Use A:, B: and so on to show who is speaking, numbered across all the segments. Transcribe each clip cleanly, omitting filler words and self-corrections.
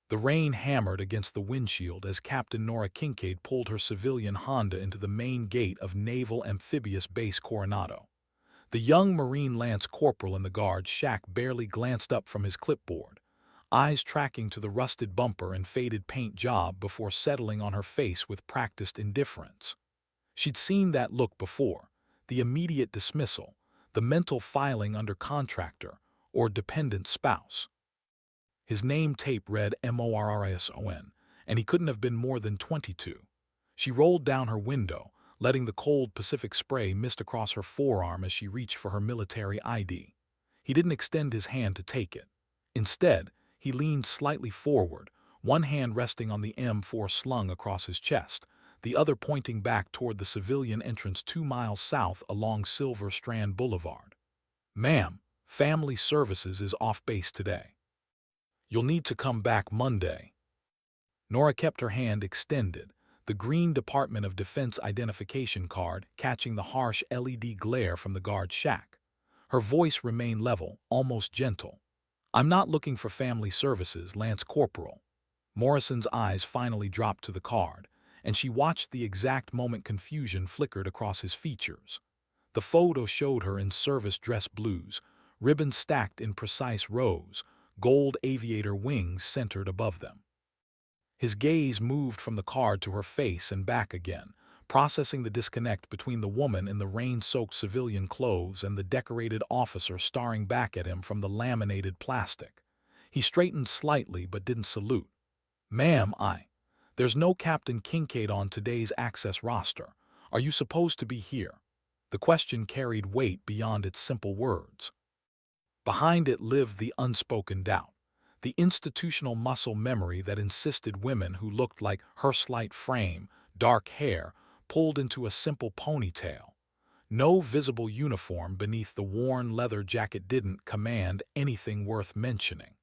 A: The rain hammered against the windshield as Captain Nora Kincaid pulled her civilian Honda into the main gate of Naval Amphibious Base Coronado. The young Marine Lance Corporal in the guard shack barely glanced up from his clipboard, eyes tracking to the rusted bumper and faded paint job before settling on her face with practiced indifference. She'd seen that look before, the immediate dismissal, the mental filing under contractor or dependent spouse. His name tape read Morrison, and he couldn't have been more than 22. She rolled down her window, letting the cold Pacific spray mist across her forearm as she reached for her military ID. He didn't extend his hand to take it. Instead, he leaned slightly forward, one hand resting on the M4 slung across his chest, the other pointing back toward the civilian entrance 2 miles south along Silver Strand Boulevard. "Ma'am, Family Services is off base today. You'll need to come back Monday." Nora kept her hand extended, the green Department of Defense identification card catching the harsh LED glare from the guard shack. Her voice remained level, almost gentle. "I'm not looking for Family Services, Lance Corporal." Morrison's eyes finally dropped to the card, and she watched the exact moment confusion flickered across his features. The photo showed her in service dress blues, ribbons stacked in precise rows, gold aviator wings centered above them. His gaze moved from the card to her face and back again, processing the disconnect between the woman in the rain-soaked civilian clothes and the decorated officer staring back at him from the laminated plastic. He straightened slightly but didn't salute. "Ma'am, there's no Captain Kincaid on today's Access roster. Are you supposed to be here?" The question carried weight beyond its simple words. Behind it lived the unspoken doubt, the institutional muscle memory that insisted women who looked like her slight frame, dark hair, pulled into a simple ponytail. No visible uniform beneath the worn leather jacket didn't command anything worth mentioning.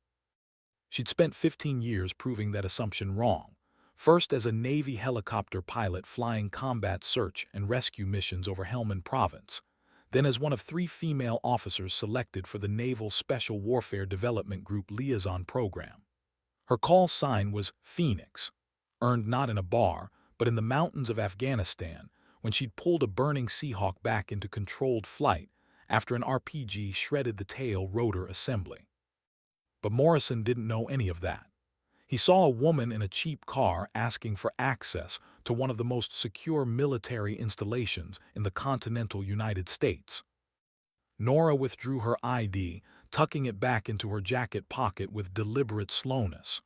A: She'd spent 15 years proving that assumption wrong, first as a Navy helicopter pilot flying combat search and rescue missions over Helmand Province, then as one of 3 female officers selected for the Naval Special Warfare Development Group Liaison Program. Her call sign was Phoenix, earned not in a bar, but in the mountains of Afghanistan when she'd pulled a burning Seahawk back into controlled flight after an RPG shredded the tail rotor assembly. But Morrison didn't know any of that. He saw a woman in a cheap car asking for access to one of the most secure military installations in the continental United States. Nora withdrew her ID, tucking it back into her jacket pocket with deliberate slowness.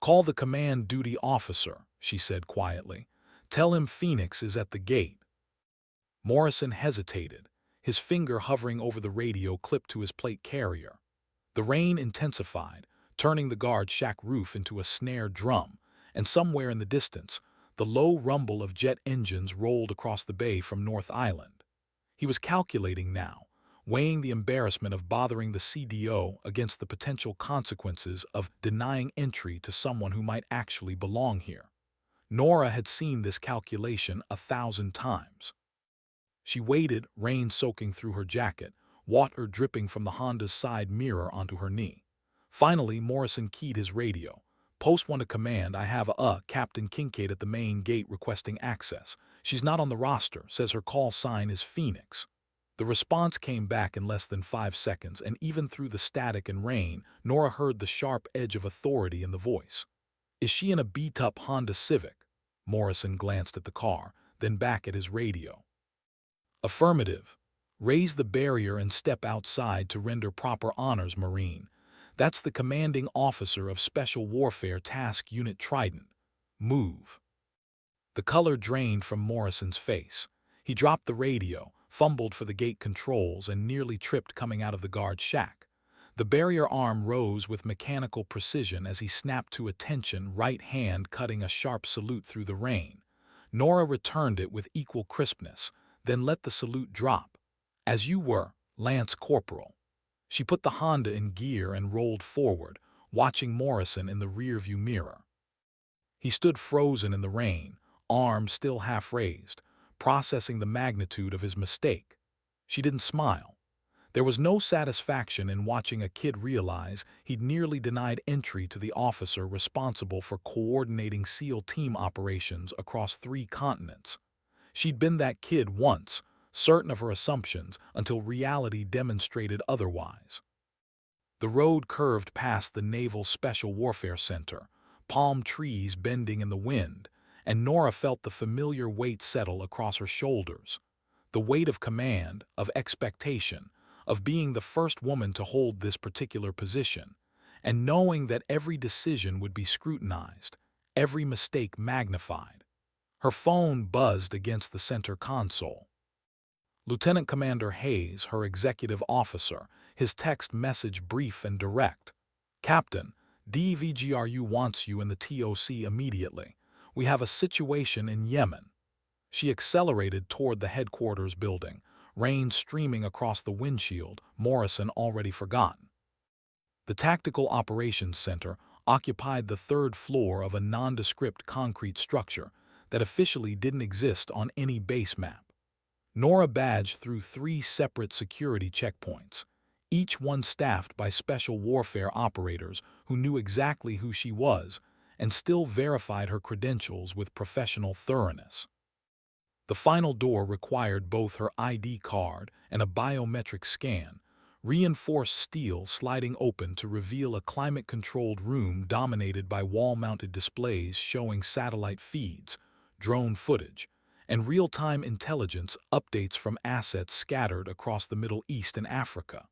A: "Call the command duty officer," she said quietly. "Tell him Phoenix is at the gate." Morrison hesitated, his finger hovering over the radio clipped to his plate carrier. The rain intensified, turning the guard shack roof into a snare drum, and somewhere in the distance, the low rumble of jet engines rolled across the bay from North Island. He was calculating now, weighing the embarrassment of bothering the CDO against the potential consequences of denying entry to someone who might actually belong here. Nora had seen this calculation 1,000 times. She waited, rain soaking through her jacket, water dripping from the Honda's side mirror onto her knee. Finally, Morrison keyed his radio. "Post 1 to command, I have Captain Kincaid at the main gate requesting access. She's not on the roster, says her call sign is Phoenix." The response came back in less than 5 seconds, and even through the static and rain, Nora heard the sharp edge of authority in the voice. "Is she in a beat-up Honda Civic?" Morrison glanced at the car, then back at his radio. "Affirmative. Raise the barrier and step outside to render proper honors, Marine. That's the commanding officer of Special Warfare Task Unit Trident. Move." The color drained from Morrison's face. He dropped the radio, fumbled for the gate controls, and nearly tripped coming out of the guard shack. The barrier arm rose with mechanical precision as he snapped to attention, right hand cutting a sharp salute through the rain. Nora returned it with equal crispness, then let the salute drop. "As you were, Lance Corporal." She put the Honda in gear and rolled forward, watching Morrison in the rearview mirror. He stood frozen in the rain, arms still half raised, processing the magnitude of his mistake. She didn't smile. There was no satisfaction in watching a kid realize he'd nearly denied entry to the officer responsible for coordinating SEAL team operations across 3 continents. She'd been that kid once, certain of her assumptions, until reality demonstrated otherwise. The road curved past the Naval Special Warfare Center, palm trees bending in the wind, and Nora felt the familiar weight settle across her shoulders. The weight of command, of expectation, of being the first woman to hold this particular position, and knowing that every decision would be scrutinized, every mistake magnified. Her phone buzzed against the center console. Lieutenant Commander Hayes, her executive officer, his text message brief and direct. Captain, DVGRU wants you in the TOC immediately. We have a situation in Yemen. She accelerated toward the headquarters building, rain streaming across the windshield, Morrison already forgotten. The Tactical Operations Center occupied the 3rd floor of a nondescript concrete structure that officially didn't exist on any base map. Nora badged through 3 separate security checkpoints, each one staffed by special warfare operators who knew exactly who she was and still verified her credentials with professional thoroughness. The final door required both her ID card and a biometric scan, reinforced steel sliding open to reveal a climate-controlled room dominated by wall-mounted displays showing satellite feeds, drone footage, and real-time intelligence updates from assets scattered across the Middle East and Africa.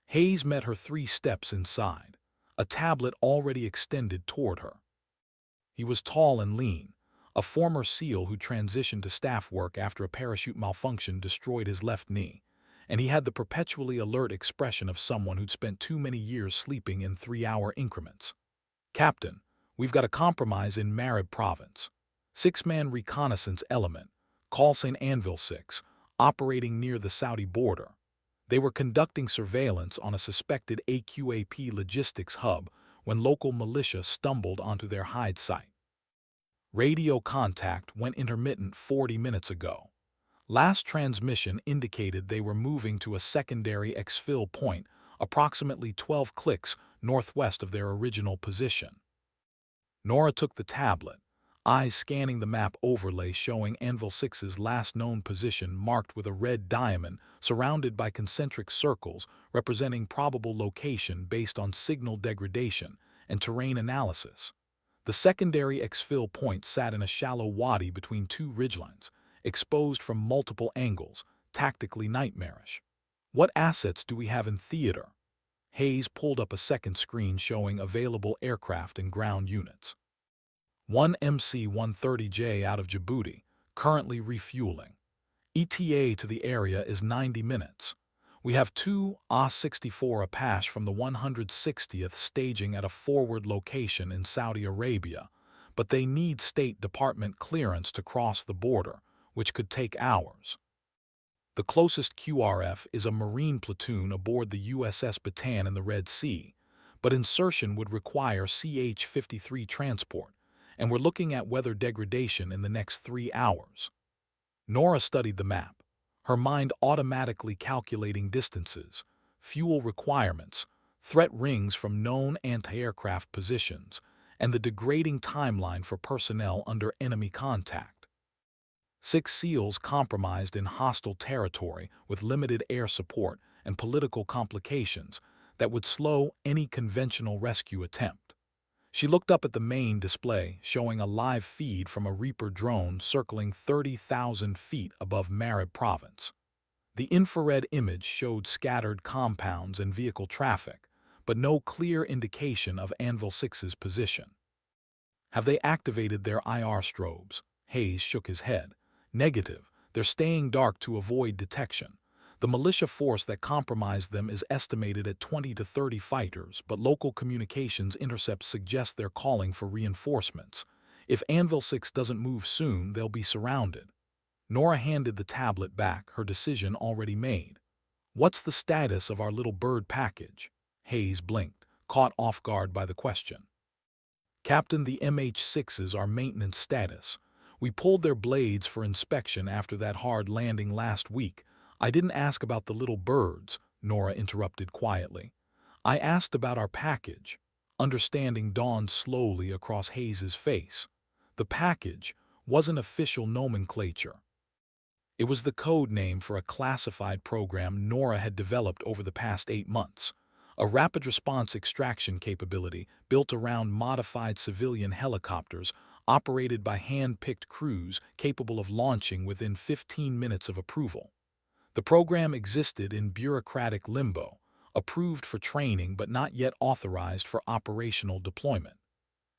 A: Hayes met her 3 steps inside, a tablet already extended toward her. He was tall and lean, a former SEAL who transitioned to staff work after a parachute malfunction destroyed his left knee, and he had the perpetually alert expression of someone who'd spent too many years sleeping in 3-hour increments. Captain, we've got a compromise in Marib province. 6-man reconnaissance element, call sign Anvil 6, operating near the Saudi border. They were conducting surveillance on a suspected AQAP logistics hub when local militia stumbled onto their hide site. Radio contact went intermittent 40 minutes ago. Last transmission indicated they were moving to a secondary exfil point approximately 12 clicks northwest of their original position. Nora took the tablet, eyes scanning the map overlay showing Anvil 6's last known position marked with a red diamond surrounded by concentric circles representing probable location based on signal degradation and terrain analysis. The secondary exfil point sat in a shallow wadi between 2 ridgelines, exposed from multiple angles, tactically nightmarish. What assets do we have in theater? Hayes pulled up a second screen showing available aircraft and ground units. 1 MC-130J out of Djibouti, currently refueling. ETA to the area is 90 minutes. We have 2 AH-64 Apache from the 160th staging at a forward location in Saudi Arabia, but they need State Department clearance to cross the border, which could take hours. The closest QRF is a Marine platoon aboard the USS Bataan in the Red Sea, but insertion would require CH-53 transport, and we're looking at weather degradation in the next 3 hours. Nora studied the map, her mind automatically calculating distances, fuel requirements, threat rings from known anti-aircraft positions, and the degrading timeline for personnel under enemy contact. 6 SEALs compromised in hostile territory with limited air support and political complications that would slow any conventional rescue attempt. She looked up at the main display, showing a live feed from a Reaper drone circling 30,000 feet above Marib province. The infrared image showed scattered compounds and vehicle traffic, but no clear indication of Anvil 6's position. Have they activated their IR strobes? Hayes shook his head. Negative. They're staying dark to avoid detection. The militia force that compromised them is estimated at 20 to 30 fighters, but local communications intercepts suggest they're calling for reinforcements. If Anvil 6 doesn't move soon, they'll be surrounded. Nora handed the tablet back, her decision already made. What's the status of our little bird package? Hayes blinked, caught off guard by the question. Captain, the MH-6s are maintenance status. We pulled their blades for inspection after that hard landing last week. I didn't ask about the little birds, Nora interrupted quietly. "I asked about our package." Understanding dawned slowly across Hayes's face. The package wasn't official nomenclature. It was the code name for a classified program Nora had developed over the past 8 months. A rapid response extraction capability built around modified civilian helicopters operated by hand-picked crews capable of launching within 15 minutes of approval. The program existed in bureaucratic limbo, approved for training but not yet authorized for operational deployment.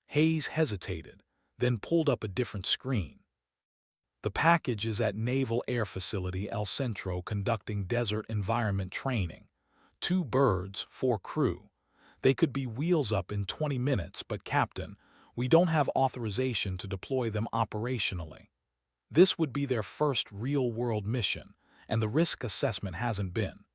A: Hayes hesitated, then pulled up a different screen. "The package is at Naval Air Facility El Centro conducting desert environment training. 2 birds, 4 crew. They could be wheels up in 20 minutes, but Captain, we don't have authorization to deploy them operationally. This would be their first real-world mission, and the risk assessment hasn't been."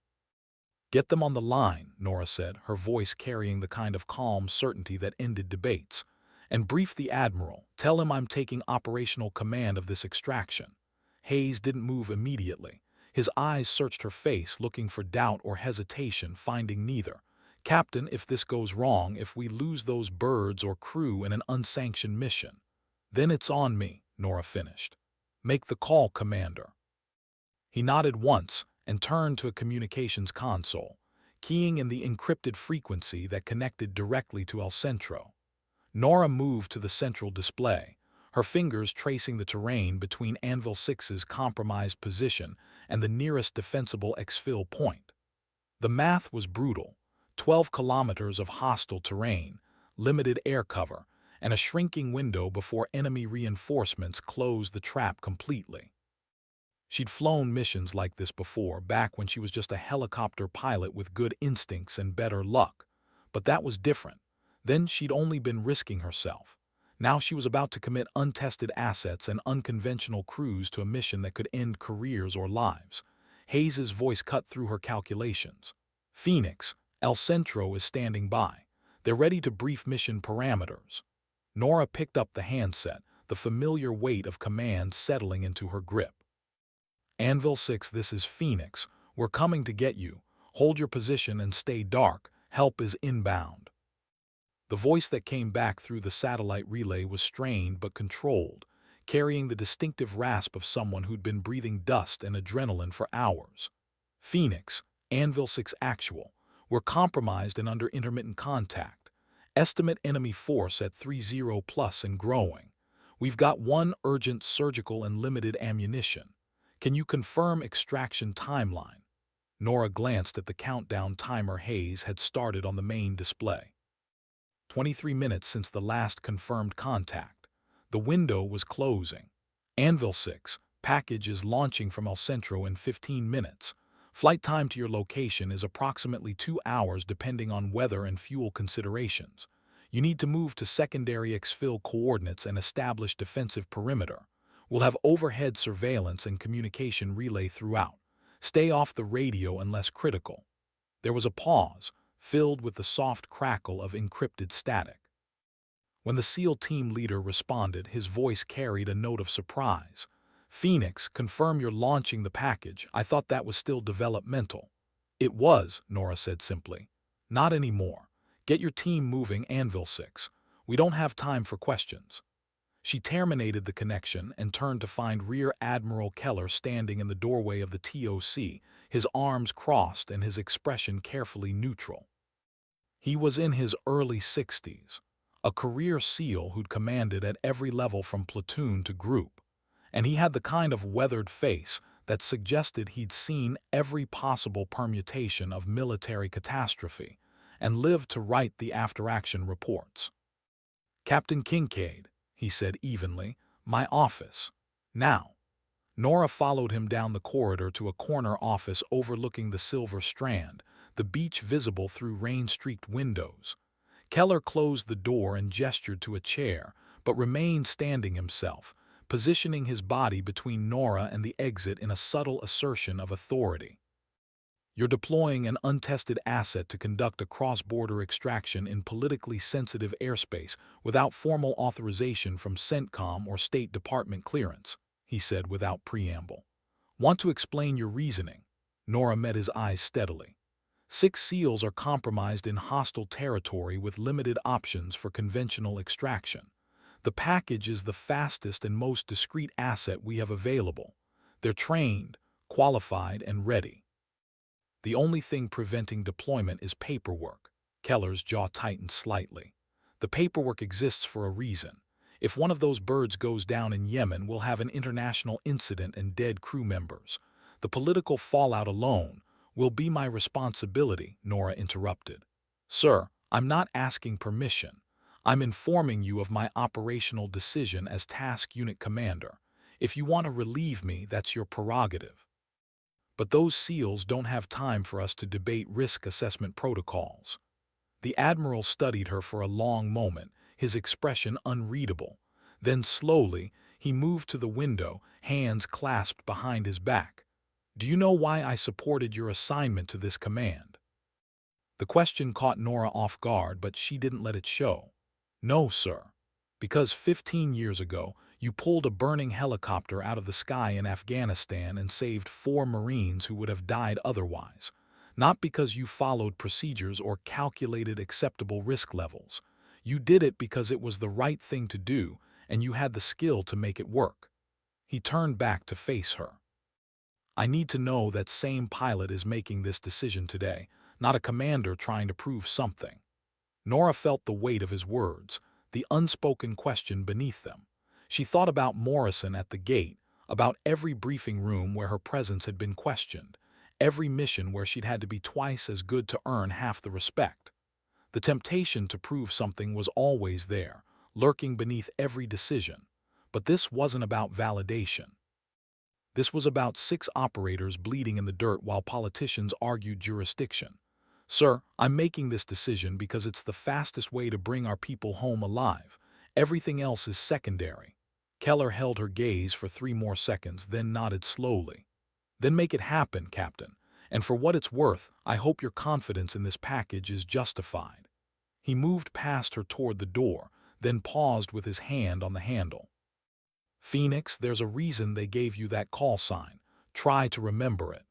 A: "Get them on the line," Nora said, her voice carrying the kind of calm certainty that ended debates. "And brief the Admiral. Tell him I'm taking operational command of this extraction." Hayes didn't move immediately. His eyes searched her face, looking for doubt or hesitation, finding neither. "Captain, if this goes wrong, if we lose those birds or crew in an unsanctioned mission, then it's on me," Nora finished. "Make the call, Commander." He nodded once and turned to a communications console, keying in the encrypted frequency that connected directly to El Centro. Nora moved to the central display, her fingers tracing the terrain between Anvil 6's compromised position and the nearest defensible exfil point. The math was brutal: 12 kilometers of hostile terrain, limited air cover, and a shrinking window before enemy reinforcements closed the trap completely. She'd flown missions like this before, back when she was just a helicopter pilot with good instincts and better luck. But that was different. Then she'd only been risking herself. Now she was about to commit untested assets and unconventional crews to a mission that could end careers or lives. Hayes's voice cut through her calculations. "Phoenix, El Centro is standing by. They're ready to brief mission parameters." Nora picked up the handset, the familiar weight of command settling into her grip. "Anvil 6, this is Phoenix. We're coming to get you. Hold your position and stay dark. Help is inbound." The voice that came back through the satellite relay was strained but controlled, carrying the distinctive rasp of someone who'd been breathing dust and adrenaline for hours. "Phoenix, Anvil 6 actual. We're compromised and under intermittent contact. Estimate enemy force at 30 plus and growing. We've got 1 urgent surgical and limited ammunition. Can you confirm extraction timeline?" Nora glanced at the countdown timer Hayes had started on the main display. 23 minutes since the last confirmed contact. The window was closing. "Anvil 6, package is launching from El Centro in 15 minutes. Flight time to your location is approximately 2 hours depending on weather and fuel considerations. You need to move to secondary exfil coordinates and establish defensive perimeter. We'll have overhead surveillance and communication relay throughout. Stay off the radio unless critical." There was a pause, filled with the soft crackle of encrypted static. When the SEAL team leader responded, his voice carried a note of surprise. "Phoenix, confirm you're launching the package. I thought that was still developmental." "It was," Nora said simply. "Not anymore. Get your team moving, Anvil 6. We don't have time for questions." She terminated the connection and turned to find Rear Admiral Keller standing in the doorway of the TOC, his arms crossed and his expression carefully neutral. He was in his early 60s, a career SEAL who'd commanded at every level from platoon to group, and he had the kind of weathered face that suggested he'd seen every possible permutation of military catastrophe and lived to write the after-action reports. "Captain Kincaid," he said evenly, "my office. Now." Nora followed him down the corridor to a corner office overlooking the Silver Strand, the beach visible through rain-streaked windows. Keller closed the door and gestured to a chair, but remained standing himself, positioning his body between Nora and the exit in a subtle assertion of authority. "You're deploying an untested asset to conduct a cross-border extraction in politically sensitive airspace without formal authorization from CENTCOM or State Department clearance," he said without preamble. "Want to explain your reasoning?" Nora met his eyes steadily. 6 SEALs are compromised in hostile territory with limited options for conventional extraction. The package is the fastest and most discreet asset we have available. They're trained, qualified, and ready. The only thing preventing deployment is paperwork. Keller's jaw tightened slightly. The paperwork exists for a reason. If one of those birds goes down in Yemen, we'll have an international incident and dead crew members. The political fallout alone will be my responsibility, Nora interrupted. Sir, I'm not asking permission. I'm informing you of my operational decision as task unit commander. If you want to relieve me, that's your prerogative. But those SEALs don't have time for us to debate risk assessment protocols. The Admiral studied her for a long moment, his expression unreadable. Then slowly, he moved to the window, hands clasped behind his back. Do you know why I supported your assignment to this command? The question caught Nora off guard, but she didn't let it show. No, sir. Because 15 years ago, you pulled a burning helicopter out of the sky in Afghanistan and saved 4 Marines who would have died otherwise. Not because you followed procedures or calculated acceptable risk levels. You did it because it was the right thing to do, and you had the skill to make it work. He turned back to face her. I need to know that same pilot is making this decision today, not a commander trying to prove something. Nora felt the weight of his words, the unspoken question beneath them. She thought about Morrison at the gate, about every briefing room where her presence had been questioned, every mission where she'd had to be twice as good to earn half the respect. The temptation to prove something was always there, lurking beneath every decision. But this wasn't about validation. This was about 6 operators bleeding in the dirt while politicians argued jurisdiction. Sir, I'm making this decision because it's the fastest way to bring our people home alive. Everything else is secondary. Keller held her gaze for 3 more seconds, then nodded slowly. Then make it happen, Captain. And for what it's worth, I hope your confidence in this package is justified. He moved past her toward the door, then paused with his hand on the handle. Phoenix, there's a reason they gave you that call sign. Try to remember it.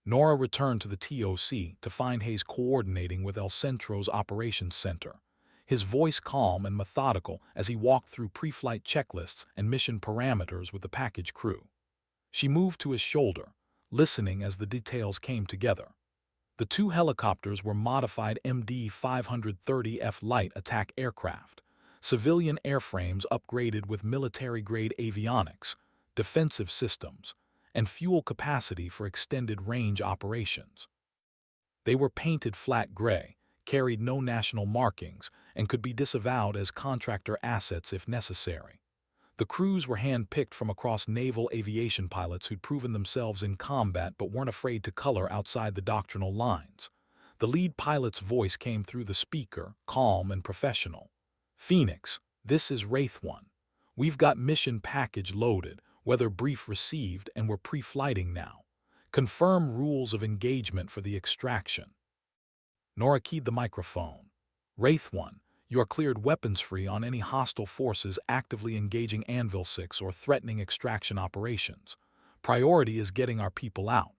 A: Nora returned to the TOC to find Hayes coordinating with El Centro's operations center, his voice calm and methodical as he walked through pre-flight checklists and mission parameters with the package crew. She moved to his shoulder, listening as the details came together. The 2 helicopters were modified MD-530F light attack aircraft, civilian airframes upgraded with military-grade avionics, defensive systems, and fuel capacity for extended-range operations. They were painted flat gray, carried no national markings, and could be disavowed as contractor assets if necessary. The crews were hand-picked from across naval aviation pilots who'd proven themselves in combat but weren't afraid to color outside the doctrinal lines. The lead pilot's voice came through the speaker, calm and professional. Phoenix, this is Wraith 1. We've got mission package loaded, weather brief received, and we're pre-flighting now. Confirm rules of engagement for the extraction. Nora keyed the microphone. Wraith 1, you are cleared weapons-free on any hostile forces actively engaging Anvil 6 or threatening extraction operations. Priority is getting our people out.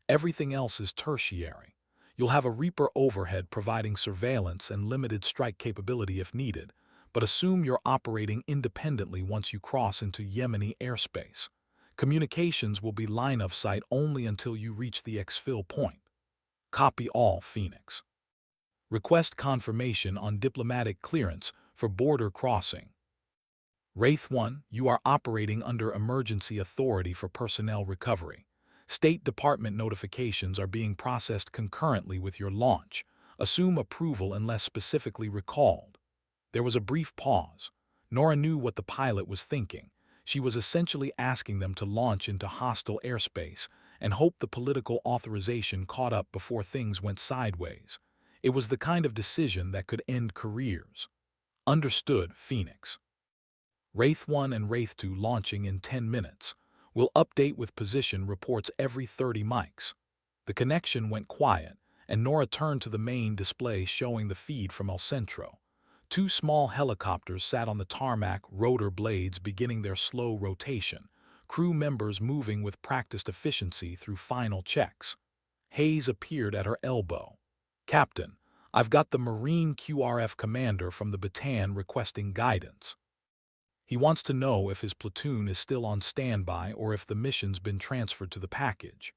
A: Everything else is tertiary. You'll have a Reaper overhead providing surveillance and limited strike capability if needed, but assume you're operating independently once you cross into Yemeni airspace. Communications will be line of sight only until you reach the exfil point. Copy all, Phoenix. Request confirmation on diplomatic clearance for border crossing. Wraith 1, you are operating under emergency authority for personnel recovery. State Department notifications are being processed concurrently with your launch. Assume approval unless specifically recalled. There was a brief pause. Nora knew what the pilot was thinking. She was essentially asking them to launch into hostile airspace and hope the political authorization caught up before things went sideways. It was the kind of decision that could end careers. Understood, Phoenix. Wraith 1 and Wraith 2 launching in 10 minutes. We'll update with position reports every 30 mics. The connection went quiet, and Nora turned to the main display showing the feed from El Centro. 2 small helicopters sat on the tarmac, rotor blades beginning their slow rotation, crew members moving with practiced efficiency through final checks. Hayes appeared at her elbow. "Captain, I've got the Marine QRF commander from the Bataan requesting guidance. He wants to know if his platoon is still on standby or if the mission's been transferred to the package."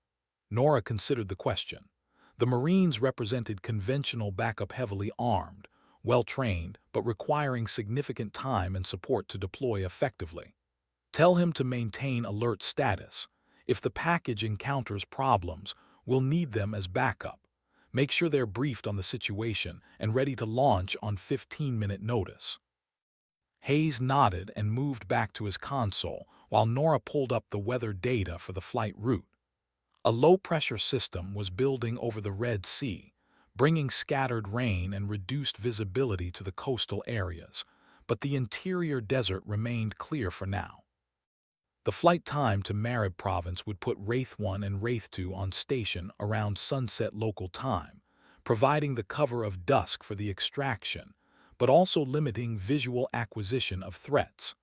A: Nora considered the question. The Marines represented conventional backup, heavily armed, well-trained, but requiring significant time and support to deploy effectively. "Tell him to maintain alert status. If the package encounters problems, we'll need them as backup. Make sure they're briefed on the situation and ready to launch on 15-minute notice." Hayes nodded and moved back to his console while Nora pulled up the weather data for the flight route. A low-pressure system was building over the Red Sea, bringing scattered rain and reduced visibility to the coastal areas, but the interior desert remained clear for now. The flight time to Marib province would put Wraith 1 and Wraith 2 on station around sunset local time, providing the cover of dusk for the extraction, but also limiting visual acquisition of threats.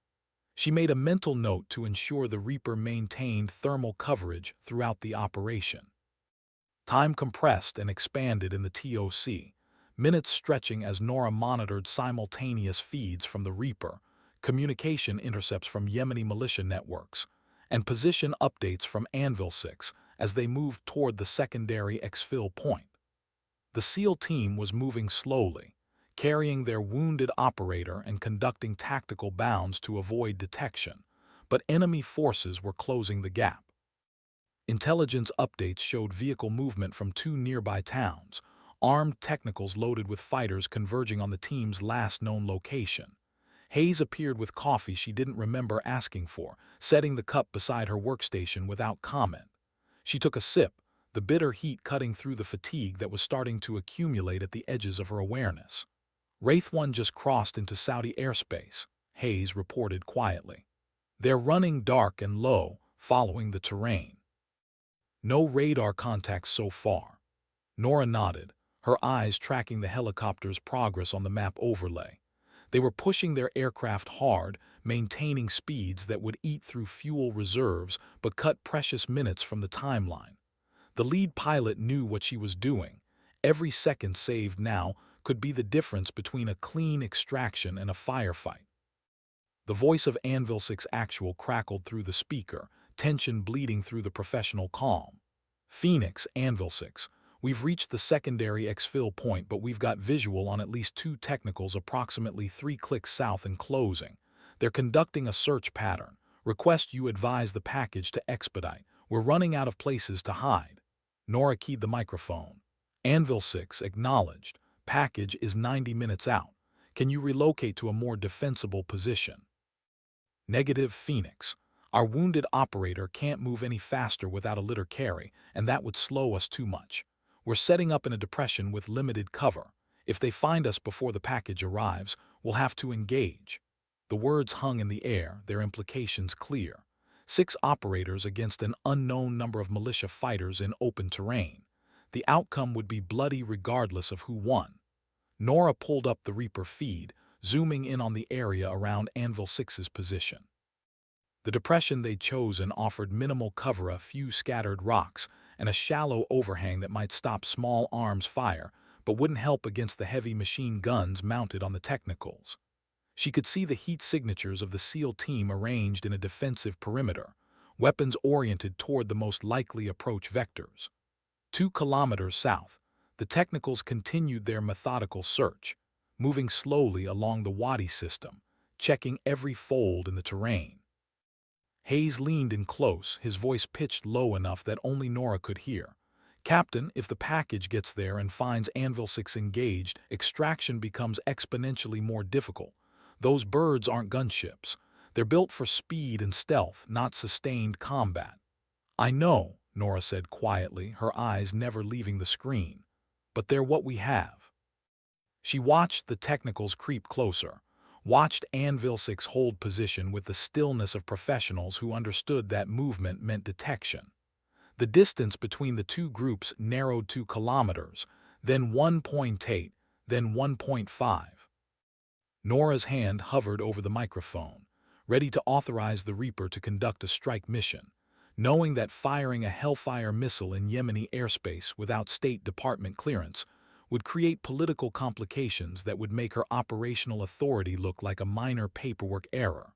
A: She made a mental note to ensure the Reaper maintained thermal coverage throughout the operation. Time compressed and expanded in the TOC, minutes stretching as Nora monitored simultaneous feeds from the Reaper, communication intercepts from Yemeni militia networks, and position updates from Anvil 6 as they moved toward the secondary exfil point. The SEAL team was moving slowly, carrying their wounded operator and conducting tactical bounds to avoid detection, but enemy forces were closing the gap. Intelligence updates showed vehicle movement from 2 nearby towns, armed technicals loaded with fighters converging on the team's last known location. Hayes appeared with coffee she didn't remember asking for, setting the cup beside her workstation without comment. She took a sip, the bitter heat cutting through the fatigue that was starting to accumulate at the edges of her awareness. "Wraith 1 just crossed into Saudi airspace," Hayes reported quietly. "They're running dark and low, following the terrain. No radar contacts so far." Nora nodded, her eyes tracking the helicopter's progress on the map overlay. They were pushing their aircraft hard, maintaining speeds that would eat through fuel reserves but cut precious minutes from the timeline. The lead pilot knew what she was doing. Every second saved now could be the difference between a clean extraction and a firefight. The voice of Anvil 6 Actual crackled through the speaker, tension bleeding through the professional calm. "Phoenix, Anvil 6. We've reached the secondary exfil point, but we've got visual on at least 2 technicals approximately 3 clicks south and closing. They're conducting a search pattern. Request you advise the package to expedite. We're running out of places to hide." Nora keyed the microphone. "Anvil 6 acknowledged. Package is 90 minutes out. Can you relocate to a more defensible position?" "Negative, Phoenix. Our wounded operator can't move any faster without a litter carry, and that would slow us too much. We're setting up in a depression with limited cover. If they find us before the package arrives, we'll have to engage." The words hung in the air, their implications clear. 6 operators against an unknown number of militia fighters in open terrain. The outcome would be bloody regardless of who won. Nora pulled up the Reaper feed, zooming in on the area around Anvil 6's position. The depression they'd chosen offered minimal cover, a few scattered rocks, and a shallow overhang that might stop small arms fire, but wouldn't help against the heavy machine guns mounted on the technicals. She could see the heat signatures of the SEAL team arranged in a defensive perimeter, weapons oriented toward the most likely approach vectors. 2 kilometers south, the technicals continued their methodical search, moving slowly along the Wadi system, checking every fold in the terrain. Hayes leaned in close, his voice pitched low enough that only Nora could hear. "Captain, if the package gets there and finds Anvil 6 engaged, extraction becomes exponentially more difficult. Those birds aren't gunships. They're built for speed and stealth, not sustained combat." "I know," Nora said quietly, her eyes never leaving the screen. "But they're what we have." She watched the technicals creep closer, watched Anvil 6 hold position with the stillness of professionals who understood that movement meant detection. The distance between the 2 groups narrowed 2 kilometers, then 1.8, then 1.5. Nora's hand hovered over the microphone, ready to authorize the Reaper to conduct a strike mission. knowing that firing a Hellfire missile in Yemeni airspace without State Department clearance would create political complications that would make her operational authority look like a minor paperwork error.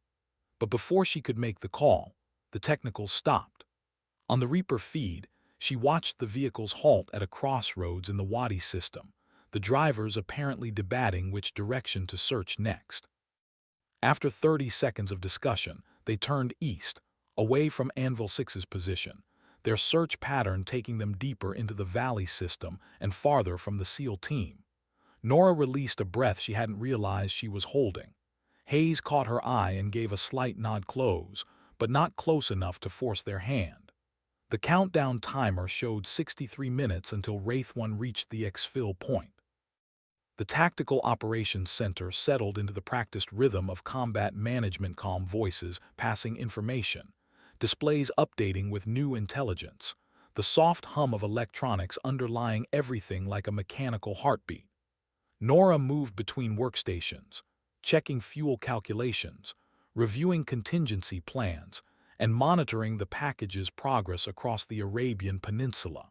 A: But before she could make the call, the technicals stopped. On the Reaper feed, she watched the vehicles halt at a crossroads in the Wadi system, the drivers apparently debating which direction to search next. After 30 seconds of discussion, they turned east, away from Anvil 6's position, their search pattern taking them deeper into the valley system and farther from the SEAL team. Nora released a breath she hadn't realized she was holding. Hayes caught her eye and gave a slight nod close, but not close enough to force their hand. The countdown timer showed 63 minutes until Wraith 1 reached the exfil point. The Tactical Operations Center settled into the practiced rhythm of combat management, calm voices passing information, displays updating with new intelligence, the soft hum of electronics underlying everything like a mechanical heartbeat. Nora moved between workstations, checking fuel calculations, reviewing contingency plans, and monitoring the package's progress across the Arabian Peninsula.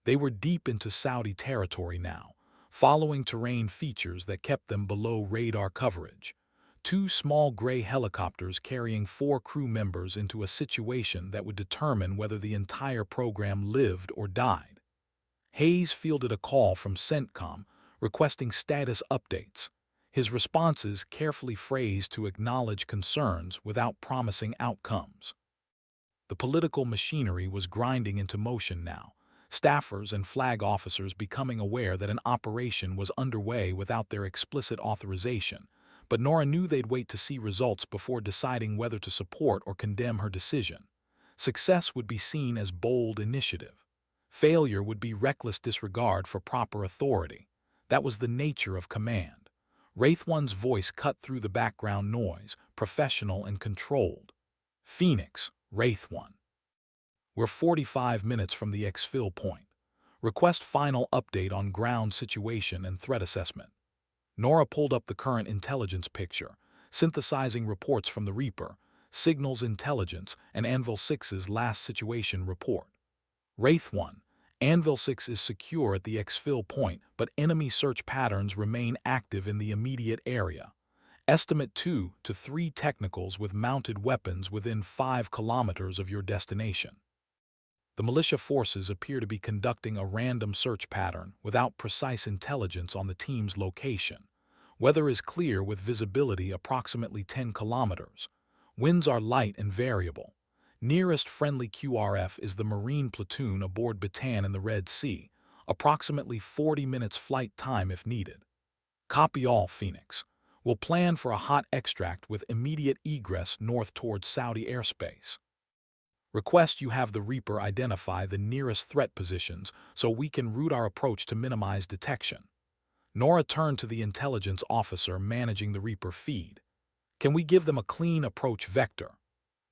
A: They were deep into Saudi territory now, following terrain features that kept them below radar coverage. Two small gray helicopters carrying 4 crew members into a situation that would determine whether the entire program lived or died. Hayes fielded a call from CENTCOM requesting status updates, his responses carefully phrased to acknowledge concerns without promising outcomes. The political machinery was grinding into motion now, staffers and flag officers becoming aware that an operation was underway without their explicit authorization, but Nora knew they'd wait to see results before deciding whether to support or condemn her decision. Success would be seen as bold initiative. Failure would be reckless disregard for proper authority. That was the nature of command. Wraith 1's voice cut through the background noise, professional and controlled. Phoenix, Wraith 1. We're 45 minutes from the exfil point. Request final update on ground situation and threat assessment. Nora pulled up the current intelligence picture, synthesizing reports from the Reaper, Signals Intelligence, and Anvil 6's last situation report. Wraith 1. Anvil 6 is secure at the exfil point, but enemy search patterns remain active in the immediate area. Estimate 2 to 3 technicals with mounted weapons within 5 kilometers of your destination. The militia forces appear to be conducting a random search pattern without precise intelligence on the team's location. Weather is clear with visibility approximately 10 kilometers. Winds are light and variable. Nearest friendly QRF is the Marine platoon aboard Bataan in the Red Sea, approximately 40 minutes flight time if needed. Copy all, Phoenix. We'll plan for a hot extract with immediate egress north towards Saudi airspace. Request you have the Reaper identify the nearest threat positions so we can route our approach to minimize detection. Nora turned to the intelligence officer managing the Reaper feed. Can we give them a clean approach vector?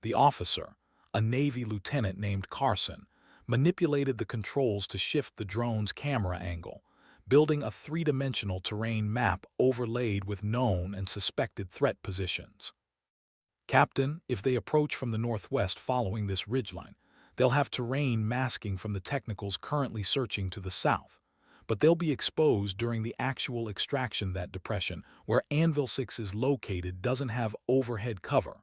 A: The officer, a Navy lieutenant named Carson, manipulated the controls to shift the drone's camera angle, building a 3-dimensional terrain map overlaid with known and suspected threat positions. Captain, if they approach from the northwest following this ridgeline, they'll have terrain masking from the technicals currently searching to the south, but they'll be exposed during the actual extraction. That depression, where Anvil 6 is located, doesn't have overhead cover.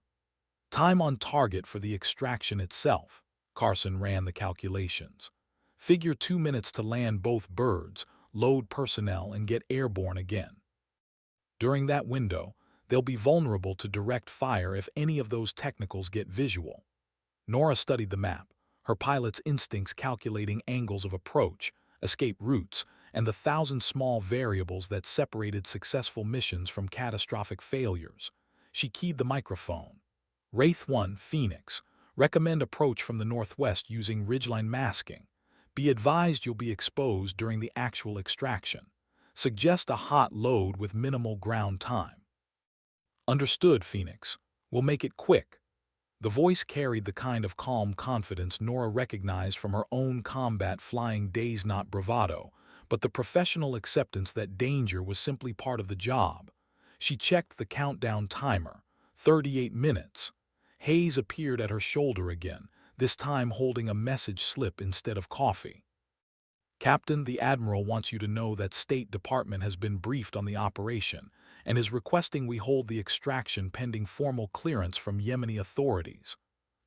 A: Time on target for the extraction itself. Carson ran the calculations. Figure 2 minutes to land both birds, load personnel, and get airborne again. During that window, they'll be vulnerable to direct fire if any of those technicals get visual. Nora studied the map, her pilot's instincts calculating angles of approach, escape routes, and the 1,000 small variables that separated successful missions from catastrophic failures. She keyed the microphone. Wraith 1, Phoenix. Recommend approach from the northwest using ridgeline masking. Be advised you'll be exposed during the actual extraction. Suggest a hot load with minimal ground time. Understood, Phoenix. We'll make it quick. The voice carried the kind of calm confidence Nora recognized from her own combat flying days, not bravado, but the professional acceptance that danger was simply part of the job. She checked the countdown timer. 38 minutes. Hayes appeared at her shoulder again, this time holding a message slip instead of coffee. "Captain, the Admiral wants you to know that State Department has been briefed on the operation and is requesting we hold the extraction pending formal clearance from Yemeni authorities."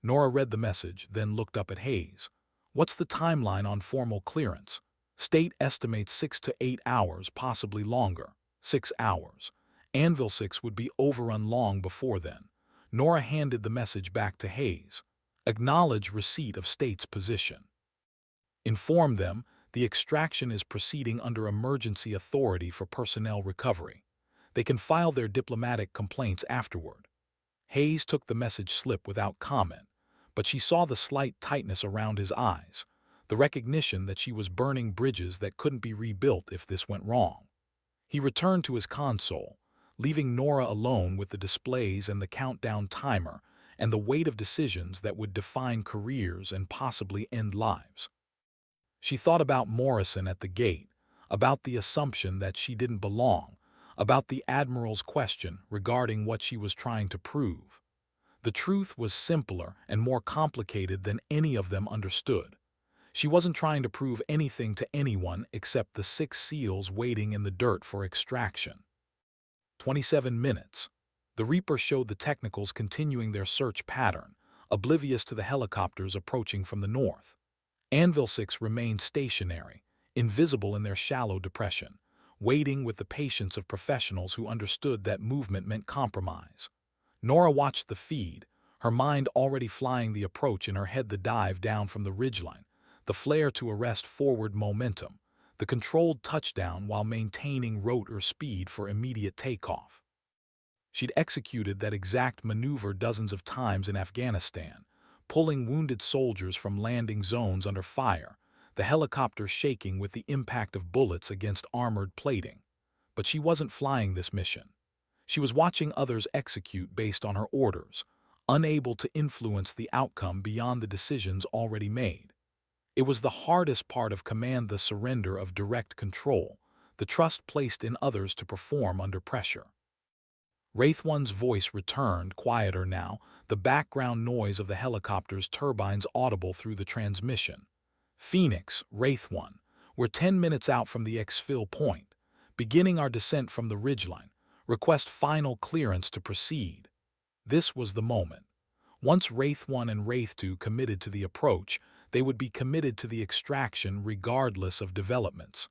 A: Nora read the message, then looked up at Hayes. "What's the timeline on formal clearance?" "State estimates 6 to 8 hours, possibly longer." 6 hours. Anvil 6 would be overrun long before then. Nora handed the message back to Hayes. "Acknowledge receipt of State's position. Inform them the extraction is proceeding under emergency authority for personnel recovery. They can file their diplomatic complaints afterward." Hayes took the message slip without comment, but she saw the slight tightness around his eyes, the recognition that she was burning bridges that couldn't be rebuilt if this went wrong. He returned to his console, leaving Nora alone with the displays and the countdown timer and the weight of decisions that would define careers and possibly end lives. She thought about Morrison at the gate, about the assumption that she didn't belong, about the Admiral's question regarding what she was trying to prove. The truth was simpler and more complicated than any of them understood. She wasn't trying to prove anything to anyone except the 6 SEALs waiting in the dirt for extraction. 27 minutes. The Reaper showed the technicals continuing their search pattern, oblivious to the helicopters approaching from the north. Anvil 6 remained stationary, invisible in their shallow depression, waiting with the patience of professionals who understood that movement meant compromise. Nora watched the feed, her mind already flying the approach in her head, the dive down from the ridgeline, the flare to arrest forward momentum, the controlled touchdown while maintaining rotor speed for immediate takeoff. She'd executed that exact maneuver dozens of times in Afghanistan, pulling wounded soldiers from landing zones under fire, the helicopter shaking with the impact of bullets against armored plating. But she wasn't flying this mission. She was watching others execute based on her orders, unable to influence the outcome beyond the decisions already made. It was the hardest part of command, the surrender of direct control, the trust placed in others to perform under pressure. Wraith One's voice returned, quieter now, the background noise of the helicopter's turbines audible through the transmission. "Phoenix, Wraith One, we're 10 minutes out from the exfil point, beginning our descent from the ridgeline. Request final clearance to proceed." This was the moment. Once Wraith 1 and Wraith 2 committed to the approach, they would be committed to the extraction regardless of developments.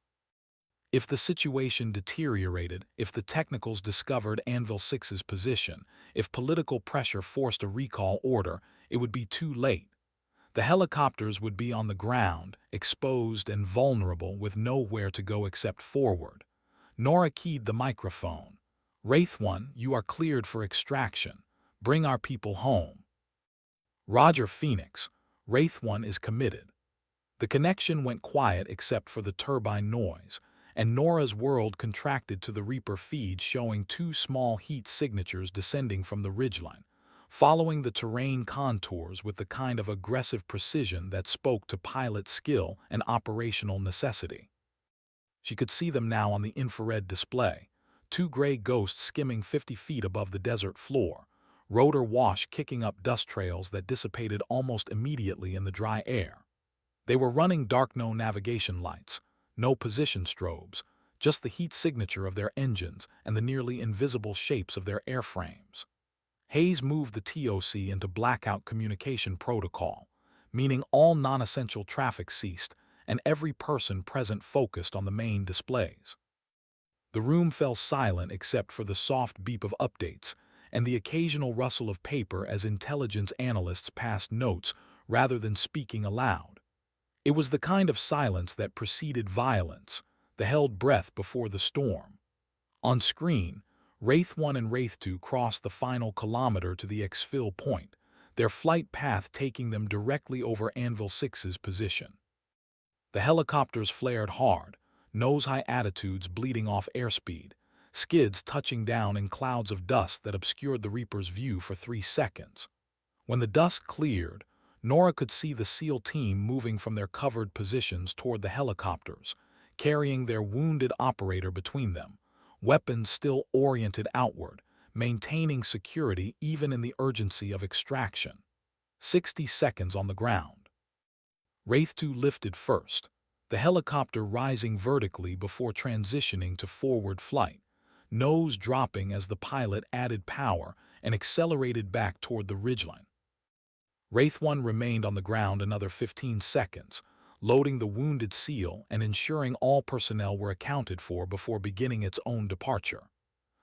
A: If the situation deteriorated, if the technicals discovered Anvil 6's position, if political pressure forced a recall order, it would be too late. The helicopters would be on the ground, exposed and vulnerable, with nowhere to go except forward. Nora keyed the microphone. "Wraith 1, you are cleared for extraction. Bring our people home." "Roger, Phoenix. Wraith 1 is committed." The connection went quiet except for the turbine noise, and Nora's world contracted to the Reaper feed showing 2 small heat signatures descending from the ridgeline, following the terrain contours with the kind of aggressive precision that spoke to pilot skill and operational necessity. She could see them now on the infrared display, 2 gray ghosts skimming 50 feet above the desert floor, rotor wash kicking up dust trails that dissipated almost immediately in the dry air. They were running dark-no navigation lights, no position strobes, just the heat signature of their engines and the nearly invisible shapes of their airframes. Hayes moved the TOC into blackout communication protocol, meaning all non-essential traffic ceased and every person present focused on the main displays. The room fell silent except for the soft beep of updates and the occasional rustle of paper as intelligence analysts passed notes rather than speaking aloud. It was the kind of silence that preceded violence, the held breath before the storm. On screen, Wraith 1 and Wraith 2 crossed the final kilometer to the exfil point, their flight path taking them directly over Anvil 6's position. The helicopters flared hard, nose-high attitudes bleeding off airspeed, skids touching down in clouds of dust that obscured the Reaper's view for 3 seconds. When the dust cleared, Nora could see the SEAL team moving from their covered positions toward the helicopters, carrying their wounded operator between them, weapons still oriented outward, maintaining security even in the urgency of extraction. 60 seconds on the ground. Wraith 2 lifted first, the helicopter rising vertically before transitioning to forward flight, nose dropping as the pilot added power and accelerated back toward the ridgeline. Wraith 1 remained on the ground another 15 seconds, loading the wounded SEAL and ensuring all personnel were accounted for before beginning its own departure.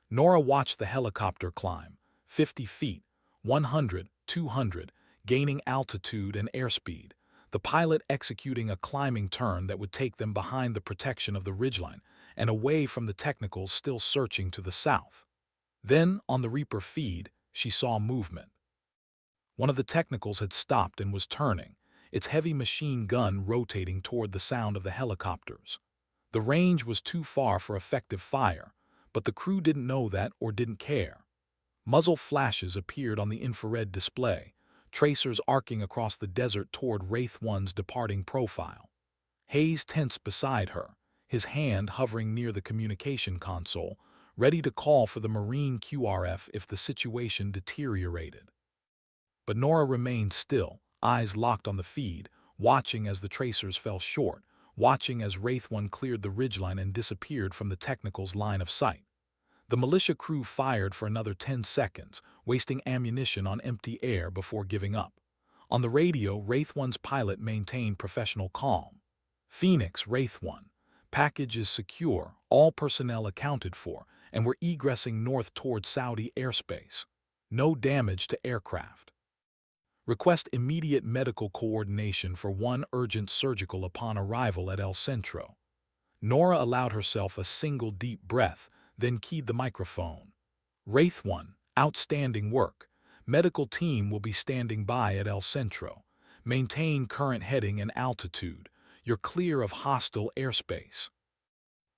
A: Nora watched the helicopter climb, 50 feet, 100, 200, gaining altitude and airspeed, the pilot executing a climbing turn that would take them behind the protection of the ridgeline and away from the technicals still searching to the south. Then, on the Reaper feed, she saw movement. One of the technicals had stopped and was turning, its heavy machine gun rotating toward the sound of the helicopters. The range was too far for effective fire, but the crew didn't know that or didn't care. Muzzle flashes appeared on the infrared display, tracers arcing across the desert toward Wraith 1's departing profile. Hayes tensed beside her, his hand hovering near the communication console, ready to call for the Marine QRF if the situation deteriorated. But Nora remained still, eyes locked on the feed, watching as the tracers fell short, watching as Wraith 1 cleared the ridgeline and disappeared from the technical's line of sight. The militia crew fired for another 10 seconds, wasting ammunition on empty air before giving up. On the radio, Wraith 1's pilot maintained professional calm. Phoenix, Wraith 1. Package is secure, all personnel accounted for, and we're egressing north toward Saudi airspace. No damage to aircraft. Request immediate medical coordination for 1 urgent surgical upon arrival at El Centro. Nora allowed herself a single deep breath, then keyed the microphone. Wraith 1, outstanding work. Medical team will be standing by at El Centro. Maintain current heading and altitude. You're clear of hostile airspace.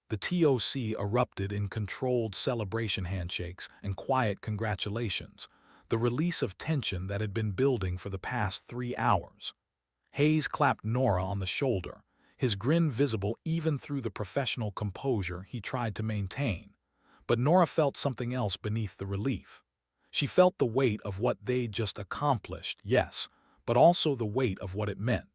A: The TOC erupted in controlled celebration handshakes and quiet congratulations, the release of tension that had been building for the past 3 hours. Hayes clapped Nora on the shoulder, his grin visible even through the professional composure he tried to maintain. But Nora felt something else beneath the relief. She felt the weight of what they'd just accomplished, yes, but also the weight of what it meant.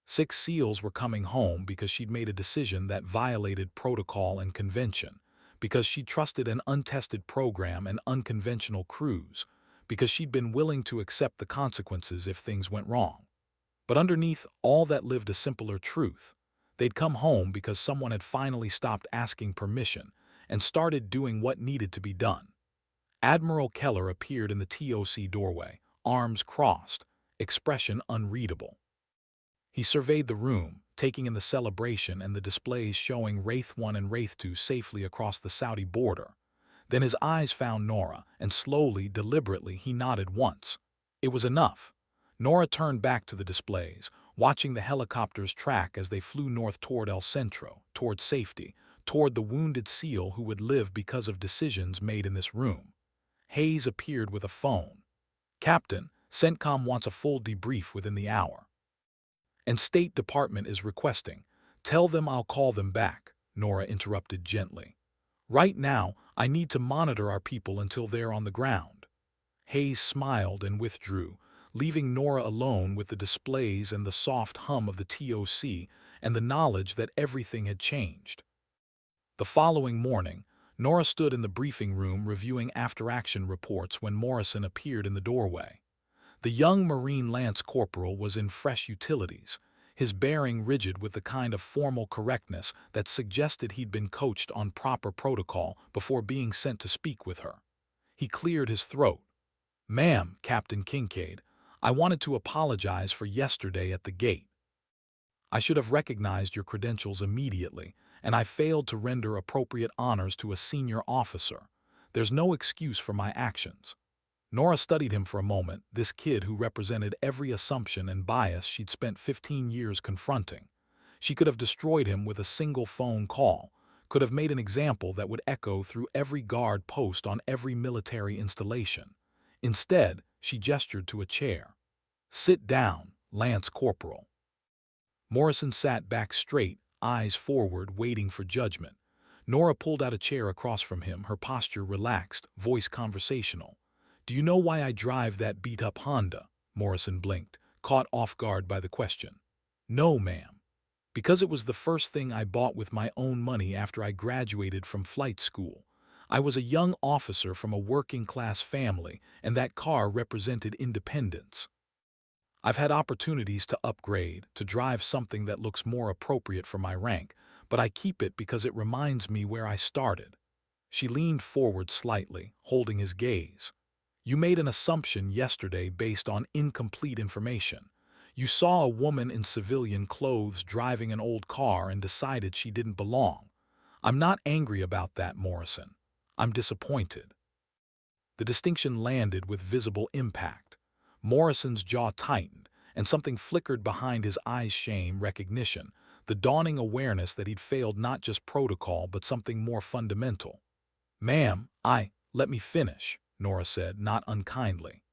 A: 6 SEALs were coming home because she'd made a decision that violated protocol and convention, because she trusted an untested program and unconventional crews, because she'd been willing to accept the consequences if things went wrong. But underneath all that lived a simpler truth. They'd come home because someone had finally stopped asking permission and started doing what needed to be done. Admiral Keller appeared in the TOC doorway, arms crossed, expression unreadable. He surveyed the room, taking in the celebration and the displays showing Wraith 1 and Wraith 2 safely across the Saudi border. Then his eyes found Nora, and slowly, deliberately, he nodded once. It was enough. Nora turned back to the displays, watching the helicopters track as they flew north toward El Centro, toward safety, toward the wounded SEAL who would live because of decisions made in this room. Hayes appeared with a phone. "Captain, CENTCOM wants a full debrief within the hour. And State Department is requesting. Tell them I'll call them back," Nora interrupted gently. "Right now, I need to monitor our people until they're on the ground." Hayes smiled and withdrew, leaving Nora alone with the displays and the soft hum of the TOC and the knowledge that everything had changed. The following morning, Nora stood in the briefing room reviewing after-action reports when Morrison appeared in the doorway. The young Marine Lance Corporal was in fresh utilities, his bearing rigid with the kind of formal correctness that suggested he'd been coached on proper protocol before being sent to speak with her. He cleared his throat. "Ma'am, Captain Kincaid, I wanted to apologize for yesterday at the gate. I should have recognized your credentials immediately, and I failed to render appropriate honors to a senior officer. There's no excuse for my actions." Nora studied him for a moment, this kid who represented every assumption and bias she'd spent 15 years confronting. She could have destroyed him with a single phone call, could have made an example that would echo through every guard post on every military installation. Instead, she gestured to a chair. "Sit down, Lance Corporal." Morrison sat back straight, eyes forward, waiting for judgment. Nora pulled out a chair across from him, her posture relaxed, voice conversational. "Do you know why I drive that beat-up Honda? Morrison blinked, caught off guard by the question. No, ma'am. Because it was the first thing I bought with my own money after I graduated from flight school. I was a young officer from a working-class family, and that car represented independence. I've had opportunities to upgrade, to drive something that looks more appropriate for my rank, but I keep it because it reminds me where I started. She leaned forward slightly, holding his gaze. You made an assumption yesterday based on incomplete information. You saw a woman in civilian clothes driving an old car and decided she didn't belong. I'm not angry about that, Morrison. I'm disappointed. The distinction landed with visible impact. Morrison's jaw tightened, and something flickered behind his eyes. Shame, recognition, the dawning awareness that he'd failed not just protocol but something more fundamental. Ma'am, let me finish, Nora said, not unkindly.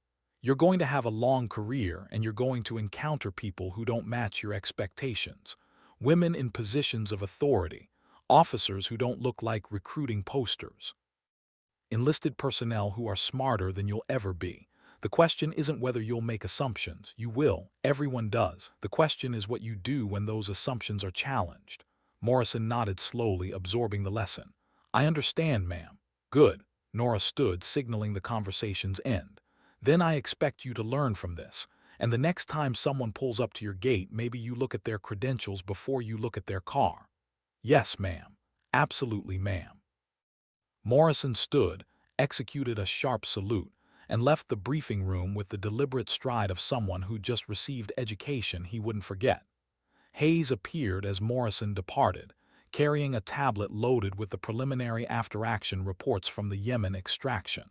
A: You're going to have a long career, and you're going to encounter people who don't match your expectations. Women in positions of authority, officers who don't look like recruiting posters, enlisted personnel who are smarter than you'll ever be. The question isn't whether you'll make assumptions. You will. Everyone does. The question is what you do when those assumptions are challenged. Morrison nodded slowly, absorbing the lesson. I understand, ma'am. Good. Nora stood, signaling the conversation's end. Then I expect you to learn from this. And the next time someone pulls up to your gate, maybe you look at their credentials before you look at their car. Yes, ma'am. Absolutely, ma'am. Morrison stood, executed a sharp salute, and left the briefing room with the deliberate stride of someone who'd just received education he wouldn't forget. Hayes appeared as Morrison departed, carrying a tablet loaded with the preliminary after-action reports from the Yemen extraction.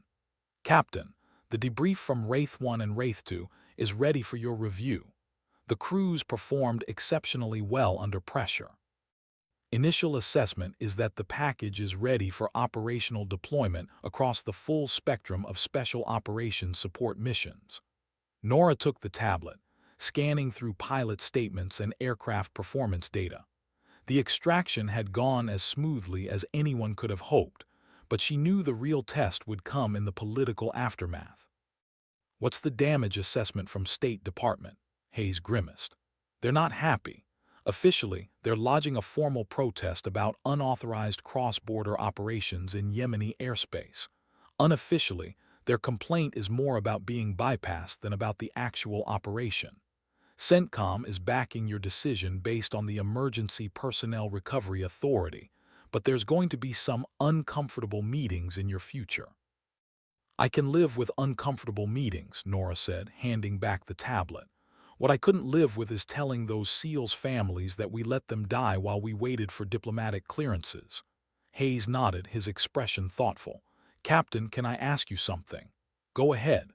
A: Captain, the debrief from Wraith 1 and Wraith 2 is ready for your review. The crews performed exceptionally well under pressure. Initial assessment is that the package is ready for operational deployment across the full spectrum of special operations support missions. Nora took the tablet, scanning through pilot statements and aircraft performance data. The extraction had gone as smoothly as anyone could have hoped, but she knew the real test would come in the political aftermath. What's the damage assessment from State Department? Hayes grimaced. They're not happy. Officially, they're lodging a formal protest about unauthorized cross-border operations in Yemeni airspace. Unofficially, their complaint is more about being bypassed than about the actual operation. CENTCOM is backing your decision based on the Emergency Personnel Recovery Authority, but there's going to be some uncomfortable meetings in your future. I can live with uncomfortable meetings, Nora said, handing back the tablet. What I couldn't live with is telling those SEALs' families that we let them die while we waited for diplomatic clearances. Hayes nodded, his expression thoughtful. Captain, can I ask you something? Go ahead.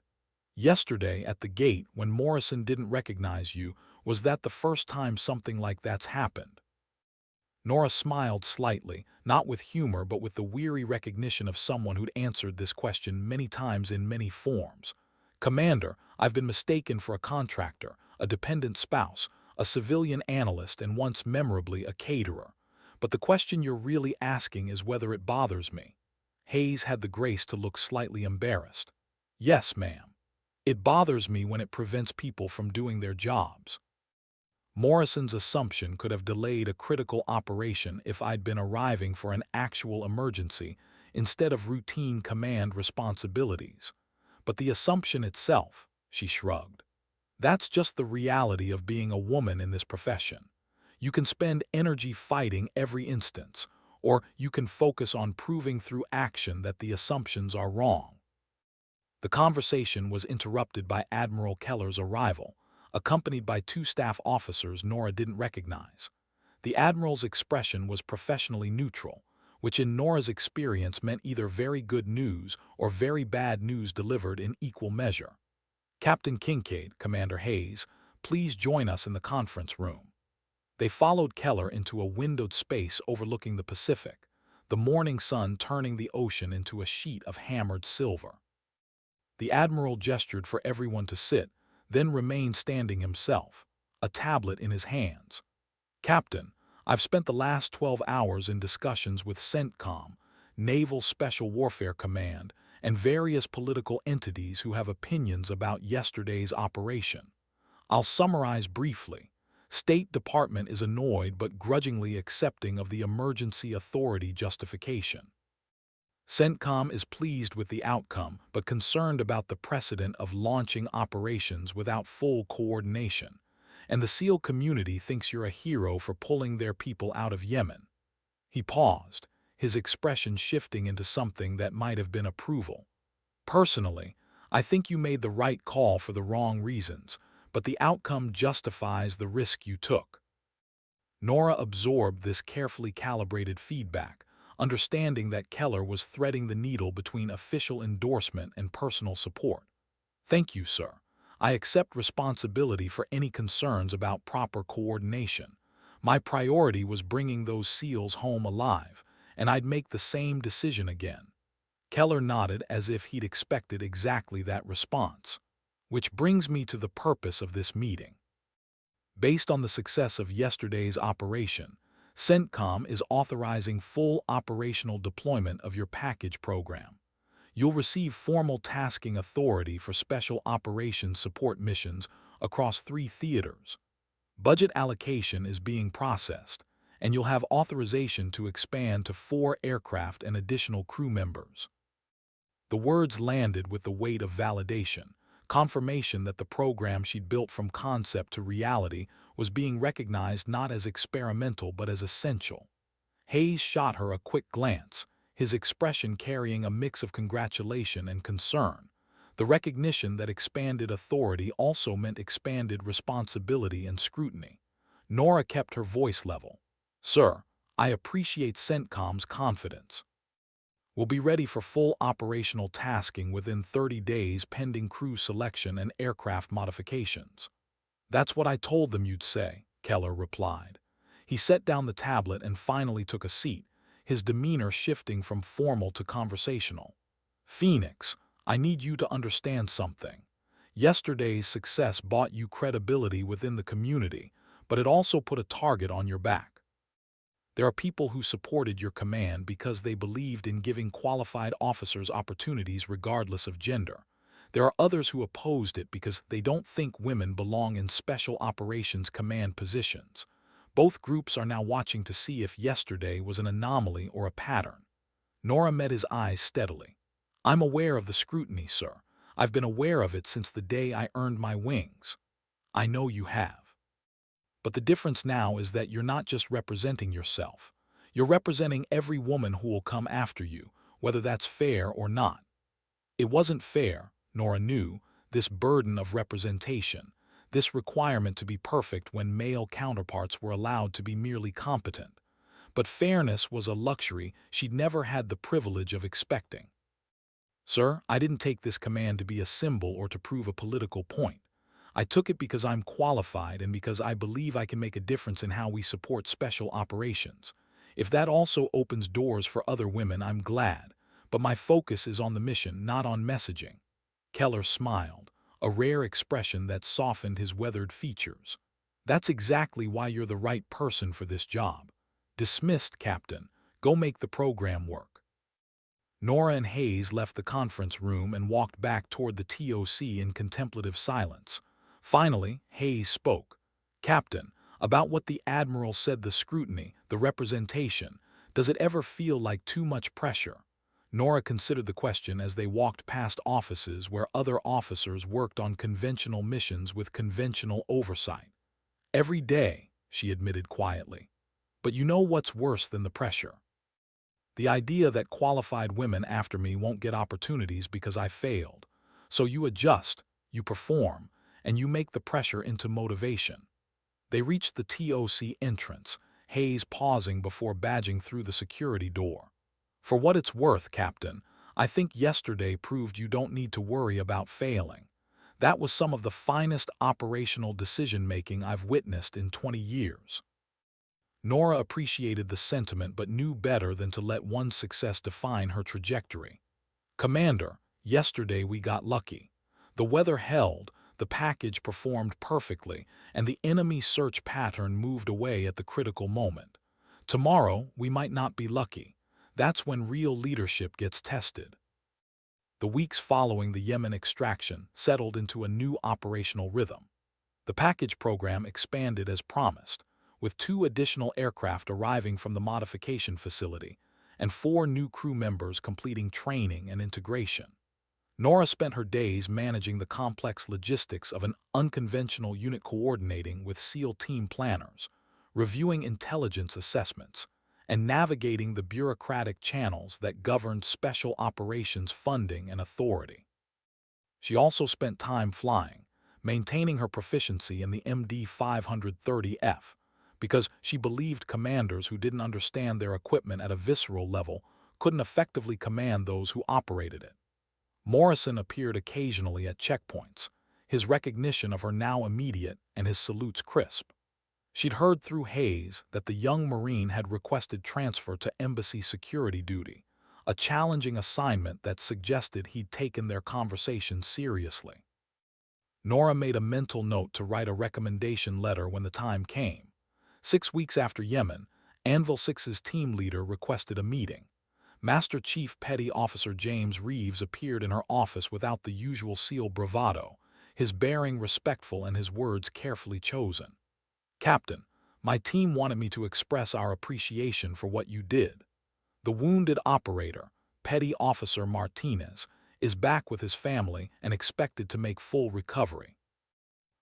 A: Yesterday at the gate, when Morrison didn't recognize you, was that the first time something like that's happened? Nora smiled slightly, not with humor but with the weary recognition of someone who'd answered this question many times in many forms. Commander, I've been mistaken for a contractor, a dependent spouse, a civilian analyst, and once memorably a caterer. But the question you're really asking is whether it bothers me. Hayes had the grace to look slightly embarrassed. Yes, ma'am. It bothers me when it prevents people from doing their jobs. Morrison's assumption could have delayed a critical operation if I'd been arriving for an actual emergency instead of routine command responsibilities. But the assumption itself, she shrugged. That's just the reality of being a woman in this profession. You can spend energy fighting every instance, or you can focus on proving through action that the assumptions are wrong. The conversation was interrupted by Admiral Keller's arrival, accompanied by two staff officers Nora didn't recognize. The Admiral's expression was professionally neutral, which in Nora's experience meant either very good news or very bad news delivered in equal measure. Captain Kincaid, Commander Hayes, please join us in the conference room. They followed Keller into a windowed space overlooking the Pacific, the morning sun turning the ocean into a sheet of hammered silver. The Admiral gestured for everyone to sit, then remained standing himself, a tablet in his hands. Captain, I've spent the last 12 hours in discussions with CENTCOM, Naval Special Warfare Command, and various political entities who have opinions about yesterday's operation. I'll summarize briefly. State Department is annoyed but grudgingly accepting of the emergency authority justification. CENTCOM is pleased with the outcome but concerned about the precedent of launching operations without full coordination. And the SEAL community thinks you're a hero for pulling their people out of Yemen. He paused, his expression shifting into something that might have been approval. Personally, I think you made the right call for the wrong reasons, but the outcome justifies the risk you took. Nora absorbed this carefully calibrated feedback, understanding that Keller was threading the needle between official endorsement and personal support. Thank you, sir. I accept responsibility for any concerns about proper coordination. My priority was bringing those SEALs home alive, and I'd make the same decision again. Keller nodded as if he'd expected exactly that response. Which brings me to the purpose of this meeting. Based on the success of yesterday's operation, CENTCOM is authorizing full operational deployment of your package program. You'll receive formal tasking authority for special operations support missions across 3 theaters. Budget allocation is being processed, and you'll have authorization to expand to 4 aircraft and additional crew members. The words landed with the weight of validation, confirmation that the program she'd built from concept to reality was being recognized not as experimental but as essential. Hayes shot her a quick glance, his expression carrying a mix of congratulation and concern. The recognition that expanded authority also meant expanded responsibility and scrutiny. Nora kept her voice level. Sir, I appreciate CENTCOM's confidence. We'll be ready for full operational tasking within 30 days pending crew selection and aircraft modifications. That's what I told them you'd say, Keller replied. He set down the tablet and finally took a seat, his demeanor shifting from formal to conversational. Phoenix, I need you to understand something. Yesterday's success bought you credibility within the community, but it also put a target on your back. There are people who supported your command because they believed in giving qualified officers opportunities regardless of gender. There are others who opposed it because they don't think women belong in special operations command positions. Both groups are now watching to see if yesterday was an anomaly or a pattern. Nora met his eyes steadily. I'm aware of the scrutiny, sir. I've been aware of it since the day I earned my wings. I know you have. But the difference now is that you're not just representing yourself. You're representing every woman who will come after you, whether that's fair or not. It wasn't fair, Nora knew, this burden of representation, this requirement to be perfect when male counterparts were allowed to be merely competent. But fairness was a luxury she'd never had the privilege of expecting. Sir, I didn't take this command to be a symbol or to prove a political point. I took it because I'm qualified and because I believe I can make a difference in how we support special operations. If that also opens doors for other women, I'm glad. But my focus is on the mission, not on messaging. Keller smiled, a rare expression that softened his weathered features. That's exactly why you're the right person for this job. Dismissed, Captain. Go make the program work. Nora and Hayes left the conference room and walked back toward the TOC in contemplative silence. Finally, Hayes spoke. Captain, about what the Admiral said, the scrutiny, the representation, does it ever feel like too much pressure? Nora considered the question as they walked past offices where other officers worked on conventional missions with conventional oversight. Every day, she admitted quietly. But you know what's worse than the pressure? The idea that qualified women after me won't get opportunities because I failed. So you adjust, you perform, and you make the pressure into motivation. They reached the TOC entrance, Hayes pausing before badging through the security door. For what it's worth, Captain, I think yesterday proved you don't need to worry about failing. That was some of the finest operational decision-making I've witnessed in 20 years. Nora appreciated the sentiment but knew better than to let one success define her trajectory. Commander, yesterday we got lucky. The weather held, the package performed perfectly, and the enemy search pattern moved away at the critical moment. Tomorrow, we might not be lucky. That's when real leadership gets tested. The weeks following the Yemen extraction settled into a new operational rhythm. The package program expanded as promised, with 2 additional aircraft arriving from the modification facility and 4 new crew members completing training and integration. Nora spent her days managing the complex logistics of an unconventional unit, coordinating with SEAL team planners, reviewing intelligence assessments, and navigating the bureaucratic channels that governed special operations funding and authority. She also spent time flying, maintaining her proficiency in the MD-530F, because she believed commanders who didn't understand their equipment at a visceral level couldn't effectively command those who operated it. Morrison appeared occasionally at checkpoints, his recognition of her now immediate and his salutes crisp. She'd heard through Hayes that the young Marine had requested transfer to embassy security duty, a challenging assignment that suggested he'd taken their conversation seriously. Nora made a mental note to write a recommendation letter when the time came. 6 weeks after Yemen, Anvil 6's team leader requested a meeting. Master Chief Petty Officer James Reeves appeared in her office without the usual SEAL bravado, his bearing respectful and his words carefully chosen. "Captain, my team wanted me to express our appreciation for what you did. The wounded operator, Petty Officer Martinez, is back with his family and expected to make full recovery.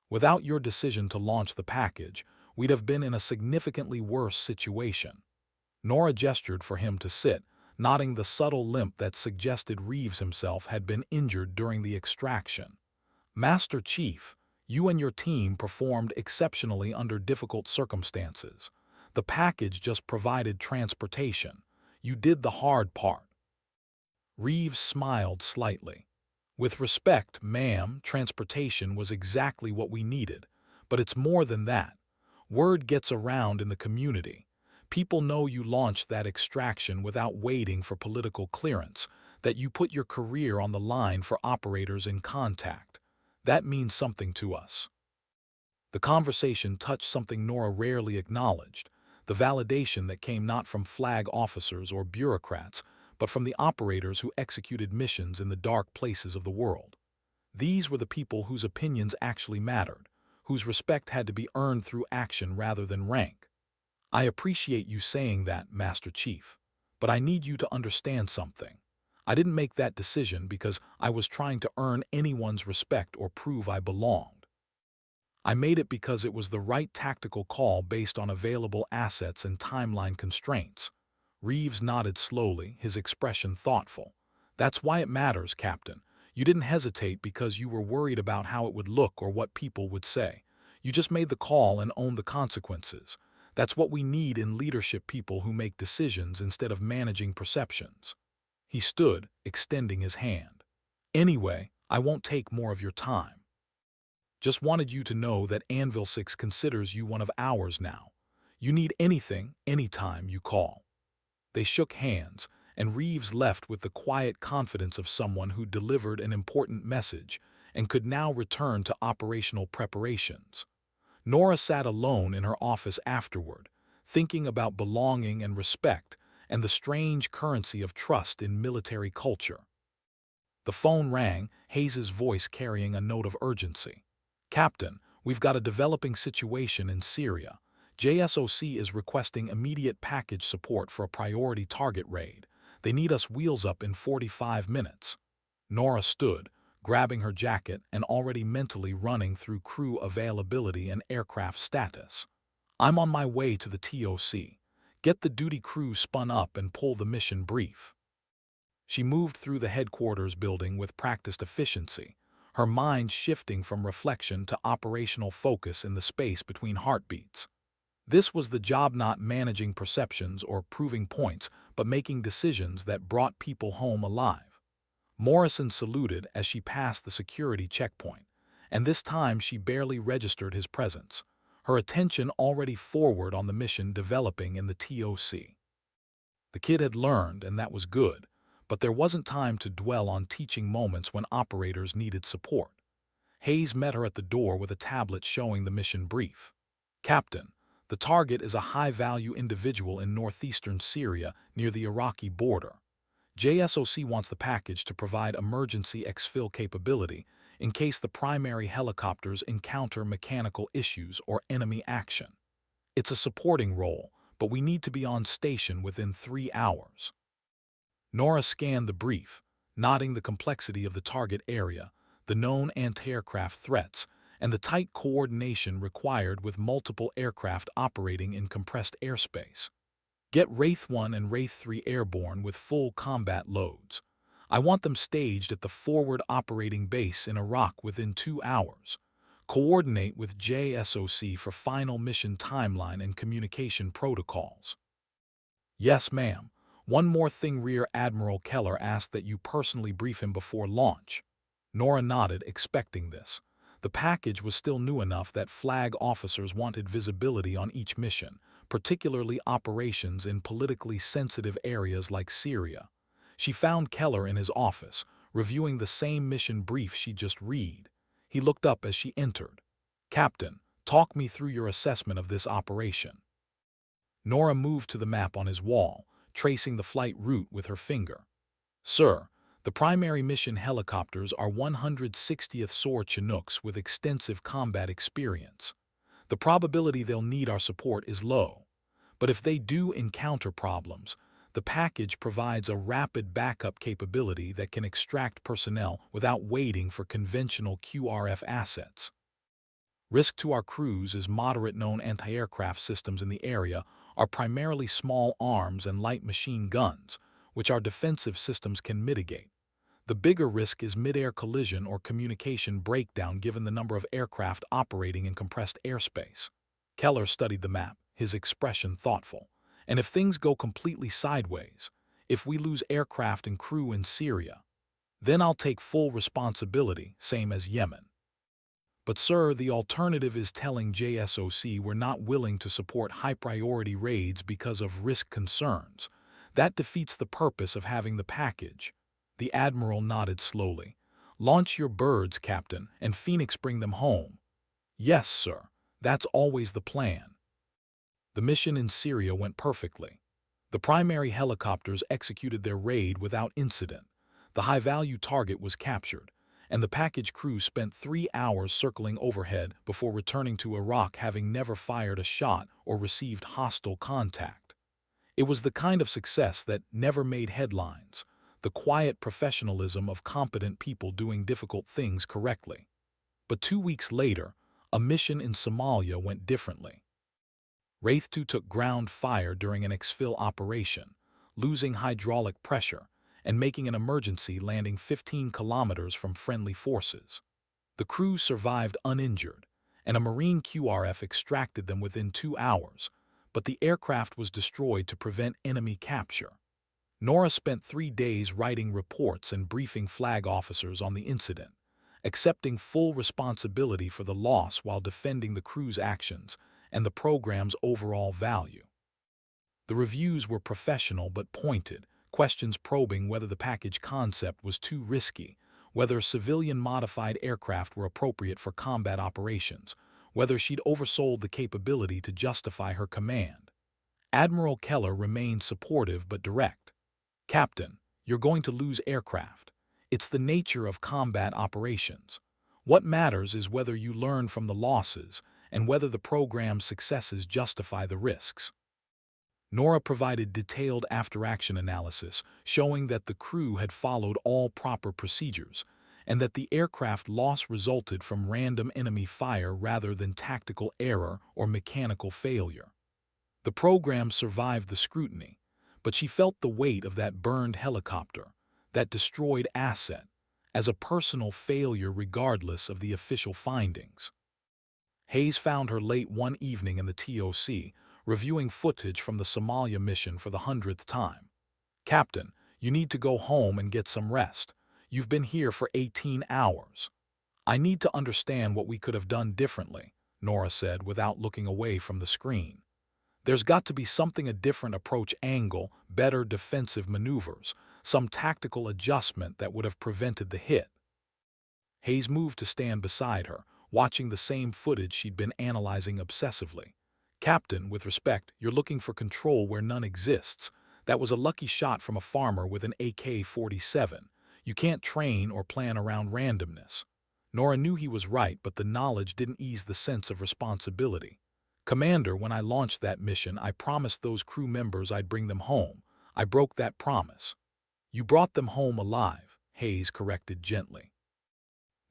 A: Without your decision to launch the package, we'd have been in a significantly worse situation." Nora gestured for him to sit, nodding the subtle limp that suggested Reeves himself had been injured during the extraction. "Master Chief, you and your team performed exceptionally under difficult circumstances. The package just provided transportation. You did the hard part." Reeves smiled slightly. "With respect, ma'am, transportation was exactly what we needed, but it's more than that. Word gets around in the community. People know you launched that extraction without waiting for political clearance, that you put your career on the line for operators in contact. That means something to us." The conversation touched something Nora rarely acknowledged, the validation that came not from flag officers or bureaucrats, but from the operators who executed missions in the dark places of the world. These were the people whose opinions actually mattered, whose respect had to be earned through action rather than rank. "I appreciate you saying that, Master Chief, but I need you to understand something. I didn't make that decision because I was trying to earn anyone's respect or prove I belonged. I made it because it was the right tactical call based on available assets and timeline constraints." Reeves nodded slowly, his expression thoughtful. "That's why it matters, Captain. You didn't hesitate because you were worried about how it would look or what people would say. You just made the call and owned the consequences. That's what we need in leadership, people who make decisions instead of managing perceptions." He stood, extending his hand. "Anyway, I won't take more of your time. Just wanted you to know that Anvil 6 considers you one of ours now. You need anything, anytime you call." They shook hands, and Reeves left with the quiet confidence of someone who delivered an important message and could now return to operational preparations. Nora sat alone in her office afterward, thinking about belonging and respect and the strange currency of trust in military culture. The phone rang, Hayes's voice carrying a note of urgency. "Captain, we've got a developing situation in Syria. JSOC is requesting immediate package support for a priority target raid. They need us wheels up in 45 minutes. Nora stood, grabbing her jacket and already mentally running through crew availability and aircraft status. "I'm on my way to the TOC. Get the duty crew spun up and pull the mission brief." She moved through the headquarters building with practiced efficiency, her mind shifting from reflection to operational focus in the space between heartbeats. This was the job, not managing perceptions or proving points, but making decisions that brought people home alive. Morrison saluted as she passed the security checkpoint, and this time she barely registered his presence, her attention already forward on the mission developing in the TOC. The kid had learned, and that was good, but there wasn't time to dwell on teaching moments when operators needed support. Hayes met her at the door with a tablet showing the mission brief. "Captain, the target is a high-value individual in northeastern Syria near the Iraqi border. JSOC wants the package to provide emergency exfil capability in case the primary helicopters encounter mechanical issues or enemy action. It's a supporting role, but we need to be on station within 3 hours. Nora scanned the brief, noting the complexity of the target area, the known anti-aircraft threats, and the tight coordination required with multiple aircraft operating in compressed airspace. Get Wraith 1 and Wraith 3 airborne with full combat loads. I want them staged at the forward operating base in Iraq within 2 hours. Coordinate with JSOC for final mission timeline and communication protocols. Yes, ma'am. One more thing, Rear Admiral Keller asked that you personally brief him before launch. Nora nodded, expecting this. The package was still new enough that flag officers wanted visibility on each mission, particularly operations in politically sensitive areas like Syria. She found Keller in his office, reviewing the same mission brief she'd just read. He looked up as she entered. "Captain, talk me through your assessment of this operation." Nora moved to the map on his wall, tracing the flight route with her finger. "Sir, the primary mission helicopters are 160th SOAR Chinooks with extensive combat experience. The probability they'll need our support is low. But if they do encounter problems, the package provides a rapid backup capability that can extract personnel without waiting for conventional QRF assets. Risk to our crews is moderate. Known anti-aircraft systems in the area are primarily small arms and light machine guns, which our defensive systems can mitigate. The bigger risk is mid-air collision or communication breakdown given the number of aircraft operating in compressed airspace." Keller studied the map, his expression thoughtful. "And if things go completely sideways, if we lose aircraft and crew in Syria, then I'll take full responsibility, same as Yemen." "But sir, the alternative is telling JSOC we're not willing to support high-priority raids because of risk concerns. That defeats the purpose of having the package." The Admiral nodded slowly. "Launch your birds, Captain, and Phoenix bring them home." "Yes, sir. That's always the plan." The mission in Syria went perfectly. The primary helicopters executed their raid without incident. The high-value target was captured, and the package crew spent 3 hours circling overhead before returning to Iraq, having never fired a shot or received hostile contact. It was the kind of success that never made headlines, the quiet professionalism of competent people doing difficult things correctly. But 2 weeks later, a mission in Somalia went differently. Wraith 2 took ground fire during an exfil operation, losing hydraulic pressure and making an emergency landing 15 kilometers from friendly forces. The crew survived uninjured, and a Marine QRF extracted them within 2 hours, but the aircraft was destroyed to prevent enemy capture. Nora spent 3 days writing reports and briefing flag officers on the incident, accepting full responsibility for the loss while defending the crew's actions and the program's overall value. The reviews were professional but pointed, questions probing whether the package concept was too risky, whether civilian modified aircraft were appropriate for combat operations, whether she'd oversold the capability to justify her command. Admiral Keller remained supportive but direct. "Captain, you're going to lose aircraft. It's the nature of combat operations. What matters is whether you learn from the losses and whether the program's successes justify the risks." Nora provided detailed after-action analysis showing that the crew had followed all proper procedures and that the aircraft loss resulted from random enemy fire rather than tactical error or mechanical failure. The program survived the scrutiny, but she felt the weight of that burned helicopter, that destroyed asset, as a personal failure regardless of the official findings. Hayes found her late one evening in the TOC, reviewing footage from the Somalia mission for the 100th time. "Captain, you need to go home and get some rest. You've been here for 18 hours. "I need to understand what we could have done differently," Nora said without looking away from the screen. "There's got to be something, a different approach angle, better defensive maneuvers, some tactical adjustment that would have prevented the hit." Hayes moved to stand beside her, watching the same footage she'd been analyzing obsessively. "Captain, with respect, you're looking for control where none exists. That was a lucky shot from a farmer with an AK-47. You can't train or plan around randomness. Nora knew he was right, but the knowledge didn't ease the sense of responsibility. Commander, when I launched that mission, I promised those crew members I'd bring them home. I broke that promise. You brought them home alive, Hayes corrected gently.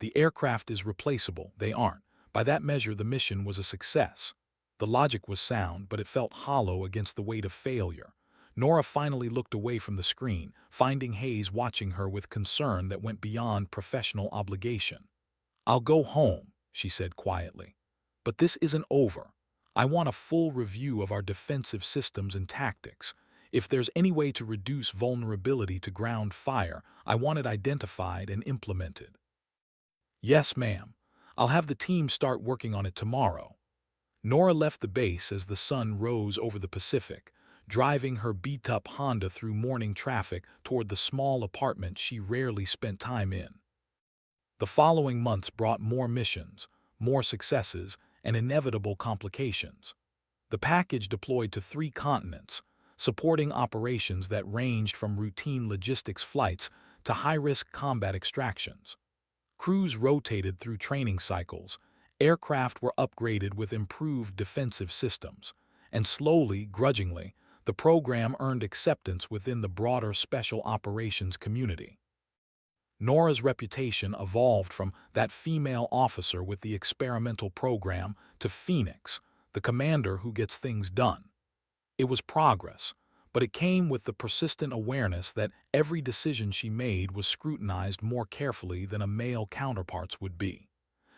A: The aircraft is replaceable, they aren't. By that measure, the mission was a success. The logic was sound, but it felt hollow against the weight of failure. Nora finally looked away from the screen, finding Hayes watching her with concern that went beyond professional obligation. I'll go home, she said quietly. But this isn't over. I want a full review of our defensive systems and tactics. If there's any way to reduce vulnerability to ground fire, I want it identified and implemented. Yes, ma'am. I'll have the team start working on it tomorrow. Nora left the base as the sun rose over the Pacific, driving her beat-up Honda through morning traffic toward the small apartment she rarely spent time in. The following months brought more missions, more successes, and inevitable complications. The package deployed to 3 continents, supporting operations that ranged from routine logistics flights to high-risk combat extractions. Crews rotated through training cycles, aircraft were upgraded with improved defensive systems, and slowly, grudgingly, the program earned acceptance within the broader special operations community. Nora's reputation evolved from that female officer with the experimental program to Phoenix, the commander who gets things done. It was progress, but it came with the persistent awareness that every decision she made was scrutinized more carefully than a male counterpart's would be.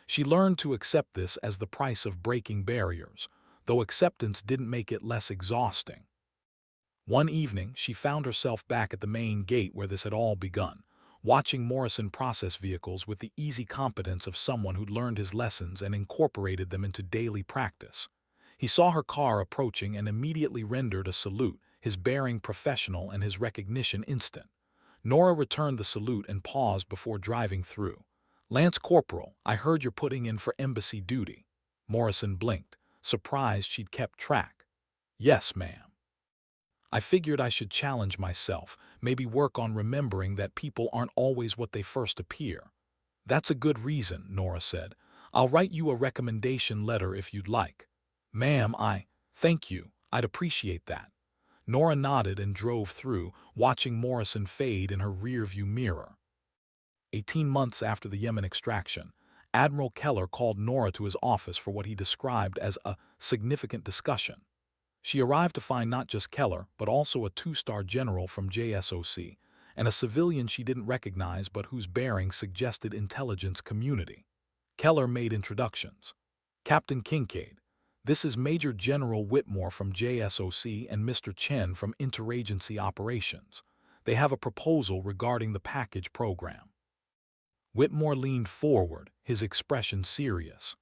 A: She learned to accept this as the price of breaking barriers, though acceptance didn't make it less exhausting. One evening, she found herself back at the main gate where this had all begun, watching Morrison process vehicles with the easy competence of someone who'd learned his lessons and incorporated them into daily practice. He saw her car approaching and immediately rendered a salute, his bearing professional and his recognition instant. Nora returned the salute and paused before driving through. "Lance Corporal, I heard you're putting in for embassy duty." Morrison blinked, surprised she'd kept track. "Yes, ma'am." "I figured I should challenge myself, maybe work on remembering that people aren't always what they first appear." "That's a good reason," Nora said. "I'll write you a recommendation letter if you'd like." "Ma'am, thank you, I'd appreciate that." Nora nodded and drove through, watching Morrison fade in her rearview mirror. 18 months after the Yemen extraction, Admiral Keller called Nora to his office for what he described as a significant discussion. She arrived to find not just Keller, but also a 2-star general from JSOC, and a civilian she didn't recognize but whose bearing suggested intelligence community. Keller made introductions. "Captain Kincaid, this is Major General Whitmore from JSOC and Mr. Chen from Interagency Operations. They have a proposal regarding the package program." Whitmore leaned forward, his expression serious.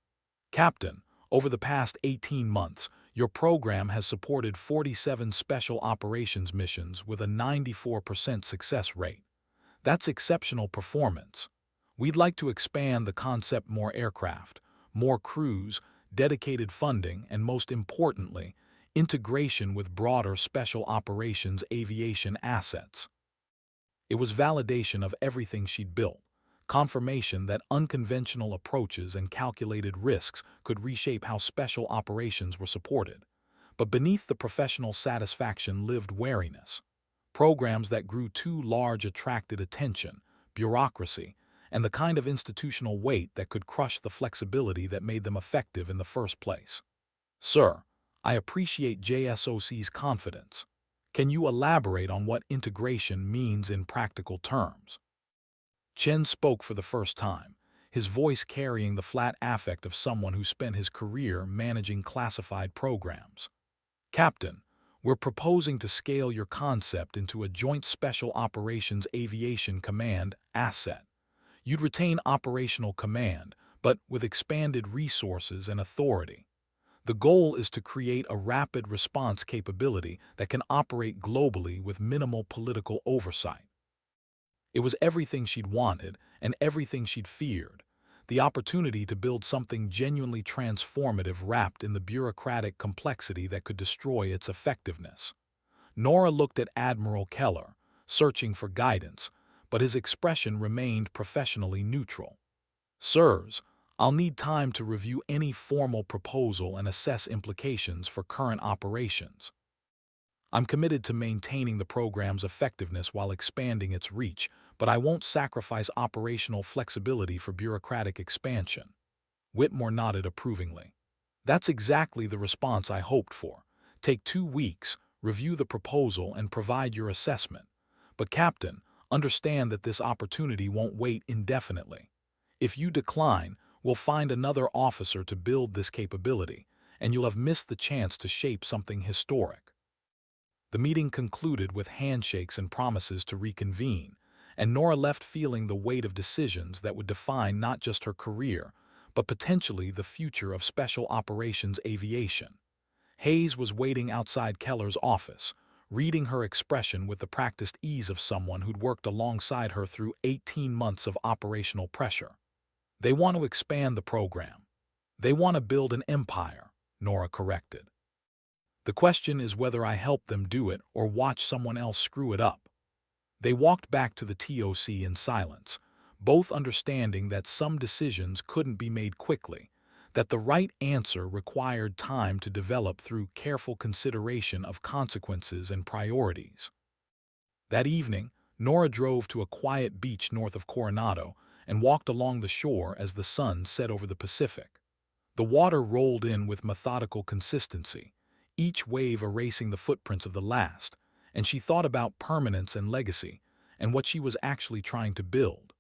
A: "Captain, over the past 18 months, your program has supported 47 special operations missions with a 94% success rate. That's exceptional performance. We'd like to expand the concept: more aircraft, more crews, dedicated funding, and most importantly, integration with broader special operations aviation assets." It was validation of everything she'd built, confirmation that unconventional approaches and calculated risks could reshape how special operations were supported. But beneath the professional satisfaction lived wariness. Programs that grew too large attracted attention, bureaucracy, and the kind of institutional weight that could crush the flexibility that made them effective in the first place. "Sir, I appreciate JSOC's confidence. Can you elaborate on what integration means in practical terms?" Chen spoke for the first time, his voice carrying the flat affect of someone who spent his career managing classified programs. "Captain, we're proposing to scale your concept into a joint special operations aviation command asset. You'd retain operational command, but with expanded resources and authority. The goal is to create a rapid response capability that can operate globally with minimal political oversight." It was everything she'd wanted and everything she'd feared, the opportunity to build something genuinely transformative wrapped in the bureaucratic complexity that could destroy its effectiveness. Nora looked at Admiral Keller, searching for guidance, but his expression remained professionally neutral. Sirs, I'll need time to review any formal proposal and assess implications for current operations. I'm committed to maintaining the program's effectiveness while expanding its reach, but I won't sacrifice operational flexibility for bureaucratic expansion. Whitmore nodded approvingly. That's exactly the response I hoped for. Take 2 weeks, review the proposal, and provide your assessment. But Captain, understand that this opportunity won't wait indefinitely. If you decline, we'll find another officer to build this capability, and you'll have missed the chance to shape something historic. The meeting concluded with handshakes and promises to reconvene, and Nora left feeling the weight of decisions that would define not just her career, but potentially the future of Special Operations Aviation. Hayes was waiting outside Keller's office, reading her expression with the practiced ease of someone who'd worked alongside her through 18 months of operational pressure. They want to expand the program. They want to build an empire, Nora corrected. The question is whether I help them do it or watch someone else screw it up. They walked back to the TOC in silence, both understanding that some decisions couldn't be made quickly, that the right answer required time to develop through careful consideration of consequences and priorities. That evening, Nora drove to a quiet beach north of Coronado and walked along the shore as the sun set over the Pacific. The water rolled in with methodical consistency, each wave erasing the footprints of the last, and she thought about permanence and legacy and what she was actually trying to build.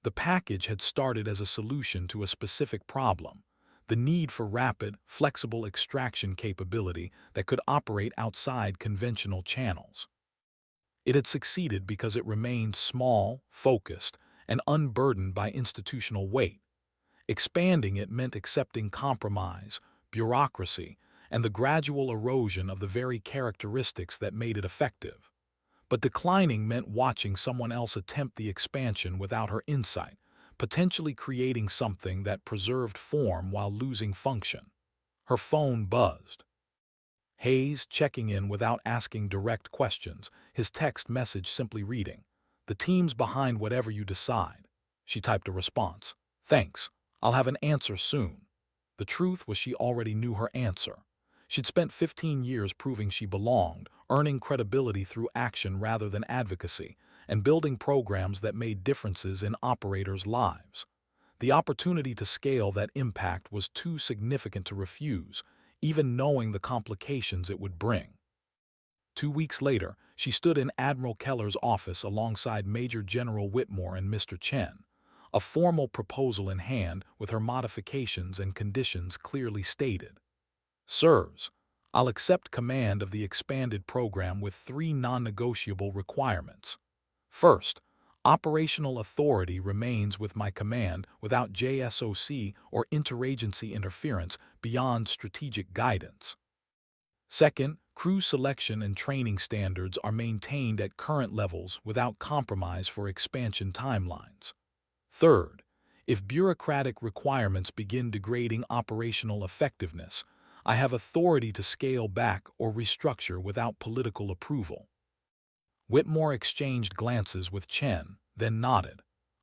A: The package had started as a solution to a specific problem, the need for rapid, flexible extraction capability that could operate outside conventional channels. It had succeeded because it remained small, focused, and unburdened by institutional weight. Expanding it meant accepting compromise, bureaucracy, and the gradual erosion of the very characteristics that made it effective. But declining meant watching someone else attempt the expansion without her insight, potentially creating something that preserved form while losing function. Her phone buzzed. Hayes, checking in without asking direct questions, his text message simply reading, "The team's behind whatever you decide." She typed a response, "Thanks, I'll have an answer soon." The truth was she already knew her answer. She'd spent 15 years proving she belonged, earning credibility through action rather than advocacy, and building programs that made differences in operators' lives. The opportunity to scale that impact was too significant to refuse, even knowing the complications it would bring. 2 weeks later, she stood in Admiral Keller's office alongside Major General Whitmore and Mr. Chen, a formal proposal in hand with her modifications and conditions clearly stated. "Sirs, I'll accept command of the expanded program with 3 non-negotiable requirements. First, operational authority remains with my command without JSOC or interagency interference beyond strategic guidance. Second, crew selection and training standards are maintained at current levels without compromise for expansion timelines. Third, if bureaucratic requirements begin degrading operational effectiveness, I have authority to scale back or restructure without political approval." Whitmore exchanged glances with Chen, then nodded.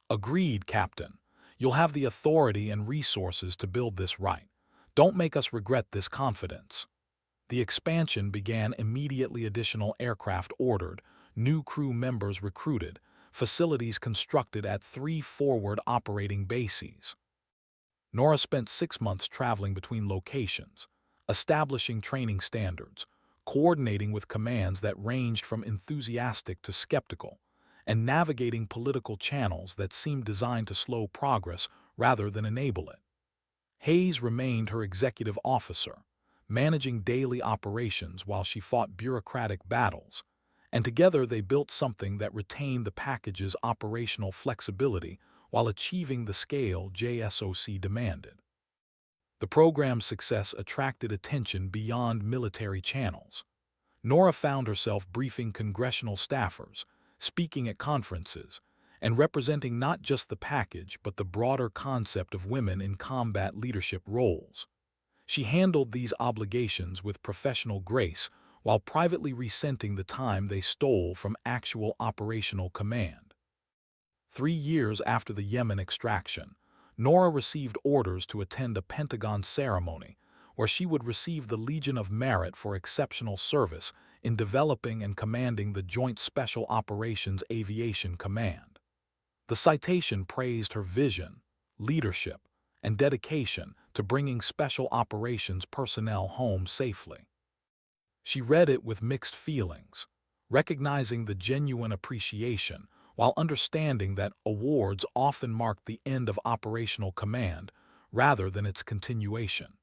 A: "Agreed, Captain. You'll have the authority and resources to build this right. Don't make us regret this confidence." The expansion began immediately. Additional aircraft ordered, new crew members recruited, facilities constructed at 3 forward operating bases. Nora spent 6 months traveling between locations, establishing training standards, coordinating with commands that ranged from enthusiastic to skeptical, and navigating political channels that seemed designed to slow progress rather than enable it. Hayes remained her executive officer, managing daily operations while she fought bureaucratic battles, and together they built something that retained the package's operational flexibility while achieving the scale JSOC demanded. The program's success attracted attention beyond military channels. Nora found herself briefing congressional staffers, speaking at conferences, and representing not just the package but the broader concept of women in combat leadership roles. She handled these obligations with professional grace while privately resenting the time they stole from actual operational command. 3 years after the Yemen extraction, Nora received orders to attend a Pentagon ceremony where she would receive the Legion of Merit for exceptional service in developing and commanding the Joint Special Operations Aviation Command. The citation praised her vision, leadership, and dedication to bringing special operations personnel home safely. She read it with mixed feelings, recognizing the genuine appreciation while understanding that awards often mark the end of operational command rather than its continuation.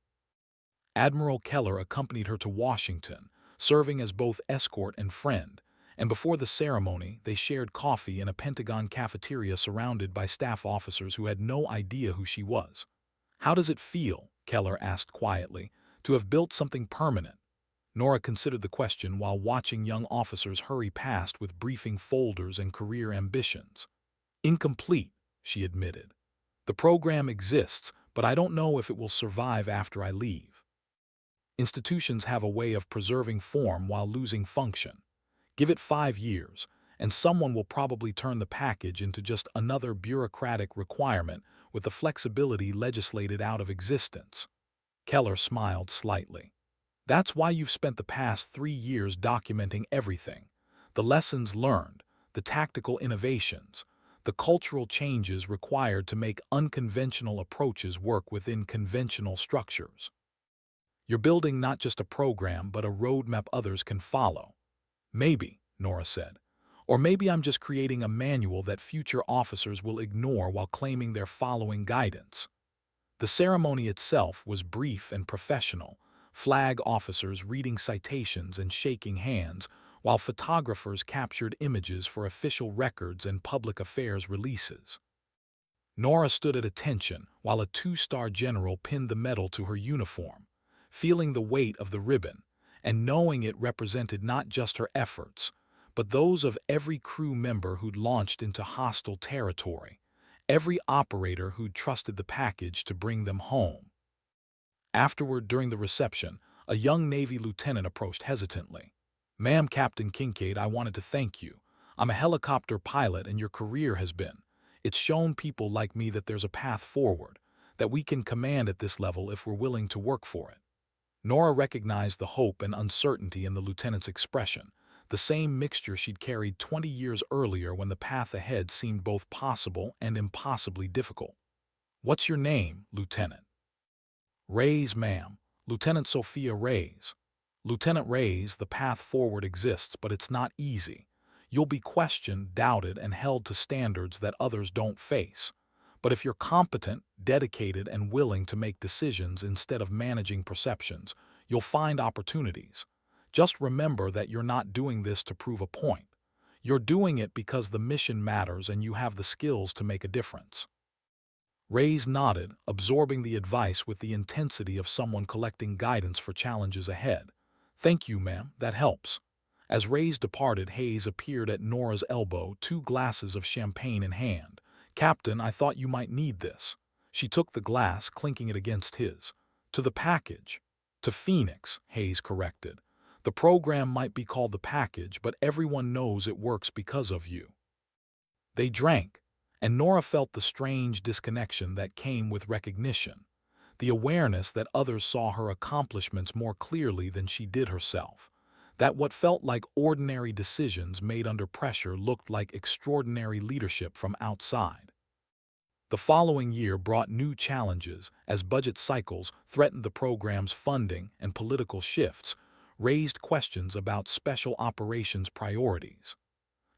A: Admiral Keller accompanied her to Washington, serving as both escort and friend, and before the ceremony they shared coffee in a Pentagon cafeteria surrounded by staff officers who had no idea who she was. "How does it feel," Keller asked quietly, "to have built something permanent?" Nora considered the question while watching young officers hurry past with briefing folders and career ambitions. "Incomplete," she admitted. "The program exists, but I don't know if it will survive after I leave." Institutions have a way of preserving form while losing function. Give it 5 years, and someone will probably turn the package into just another bureaucratic requirement with the flexibility legislated out of existence. Keller smiled slightly. "That's why you've spent the past 3 years documenting everything. The lessons learned, the tactical innovations, the cultural changes required to make unconventional approaches work within conventional structures. You're building not just a program but a roadmap others can follow." "Maybe," Nora said. "Or maybe I'm just creating a manual that future officers will ignore while claiming they're following guidance." The ceremony itself was brief and professional, flag officers reading citations and shaking hands, while photographers captured images for official records and public affairs releases. Nora stood at attention while a 2-star general pinned the medal to her uniform, feeling the weight of the ribbon and knowing it represented not just her efforts, but those of every crew member who'd launched into hostile territory, every operator who'd trusted the package to bring them home. Afterward, during the reception, a young Navy lieutenant approached hesitantly. "Ma'am, Captain Kincaid, I wanted to thank you. I'm a helicopter pilot and your career has been. It's shown people like me that there's a path forward, that we can command at this level if we're willing to work for it." Nora recognized the hope and uncertainty in the lieutenant's expression, the same mixture she'd carried 20 years earlier when the path ahead seemed both possible and impossibly difficult. "What's your name, Lieutenant?" "Reyes, ma'am. Lieutenant Sophia Reyes." "Lieutenant Reyes, the path forward exists, but it's not easy. You'll be questioned, doubted, and held to standards that others don't face. But if you're competent, dedicated, and willing to make decisions instead of managing perceptions, you'll find opportunities. Just remember that you're not doing this to prove a point. You're doing it because the mission matters and you have the skills to make a difference." Reyes nodded, absorbing the advice with the intensity of someone collecting guidance for challenges ahead. "Thank you, ma'am, that helps." As Reyes departed, Hayes appeared at Nora's elbow, 2 glasses of champagne in hand. "Captain, I thought you might need this." She took the glass, clinking it against his. "To the package." "To Phoenix," Hayes corrected. "The program might be called the package, but everyone knows it works because of you." They drank, and Nora felt the strange disconnection that came with recognition, the awareness that others saw her accomplishments more clearly than she did herself, that what felt like ordinary decisions made under pressure looked like extraordinary leadership from outside. The following year brought new challenges as budget cycles threatened the program's funding and political shifts raised questions about special operations priorities.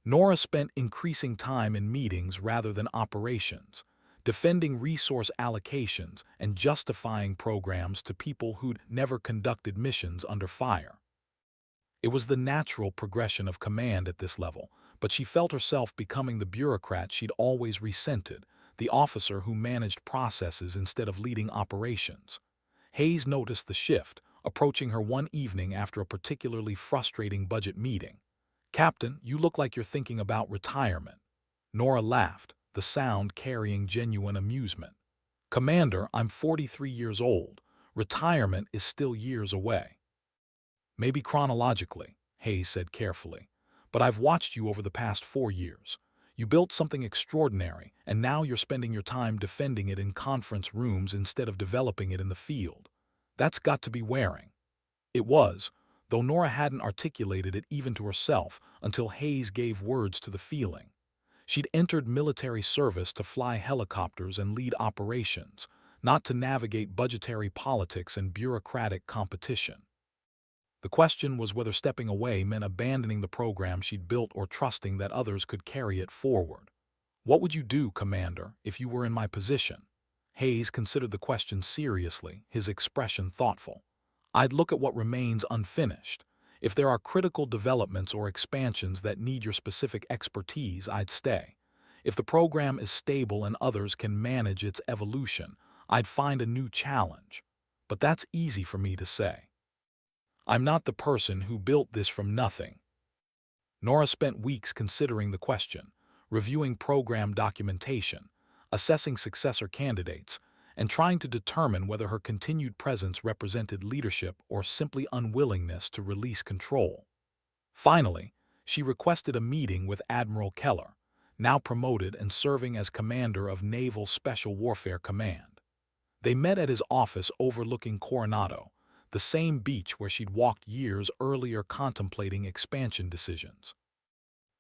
A: Nora spent increasing time in meetings rather than operations, defending resource allocations and justifying programs to people who'd never conducted missions under fire. It was the natural progression of command at this level, but she felt herself becoming the bureaucrat she'd always resented, the officer who managed processes instead of leading operations. Hayes noticed the shift, approaching her one evening after a particularly frustrating budget meeting. "Captain, you look like you're thinking about retirement." Nora laughed, the sound carrying genuine amusement. "Commander, I'm 43 years old. Retirement is still years away." Maybe chronologically, Hayes said carefully. But I've watched you over the past 4 years. You built something extraordinary, and now you're spending your time defending it in conference rooms instead of developing it in the field. That's got to be wearing. It was, though Nora hadn't articulated it even to herself until Hayes gave words to the feeling. She'd entered military service to fly helicopters and lead operations, not to navigate budgetary politics and bureaucratic competition. The question was whether stepping away meant abandoning the program she'd built or trusting that others could carry it forward. "What would you do, Commander, if you were in my position?" Hayes considered the question seriously, his expression thoughtful. "I'd look at what remains unfinished. If there are critical developments or expansions that need your specific expertise, I'd stay. If the program is stable and others can manage its evolution, I'd find a new challenge. But that's easy for me to say. I'm not the person who built this from nothing." Nora spent weeks considering the question, reviewing program documentation, assessing successor candidates, and trying to determine whether her continued presence represented leadership or simply unwillingness to release control. Finally, she requested a meeting with Admiral Keller, now promoted and serving as commander of Naval Special Warfare Command. They met at his office overlooking Coronado, the same beach where she'd walked years earlier contemplating expansion decisions.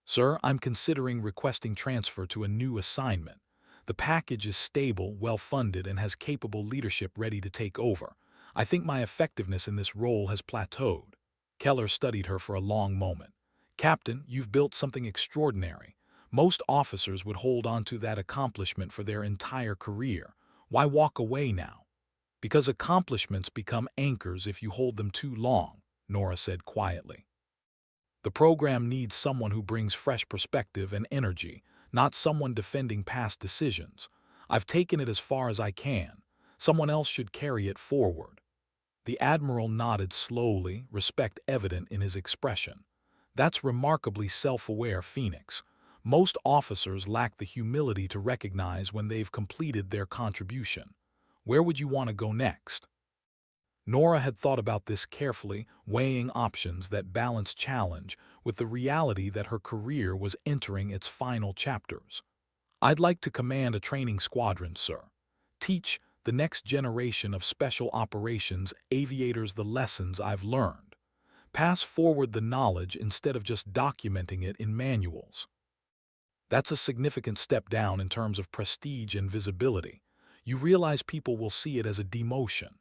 A: "Sir, I'm considering requesting transfer to a new assignment. The package is stable, well-funded, and has capable leadership ready to take over. I think my effectiveness in this role has plateaued." Keller studied her for a long moment. "Captain, you've built something extraordinary. Most officers would hold on to that accomplishment for their entire career. Why walk away now?" "Because accomplishments become anchors if you hold them too long," Nora said quietly. "The program needs someone who brings fresh perspective and energy, not someone defending past decisions. I've taken it as far as I can. Someone else should carry it forward." The Admiral nodded slowly, respect evident in his expression. "That's remarkably self-aware, Phoenix. Most officers lack the humility to recognize when they've completed their contribution. Where would you want to go next?" Nora had thought about this carefully, weighing options that balanced challenge with the reality that her career was entering its final chapters. "I'd like to command a training squadron, sir. Teach the next generation of special operations aviators the lessons I've learned. Pass forward the knowledge instead of just documenting it in manuals." That's a significant step down in terms of prestige and visibility. You realize people will see it as a demotion.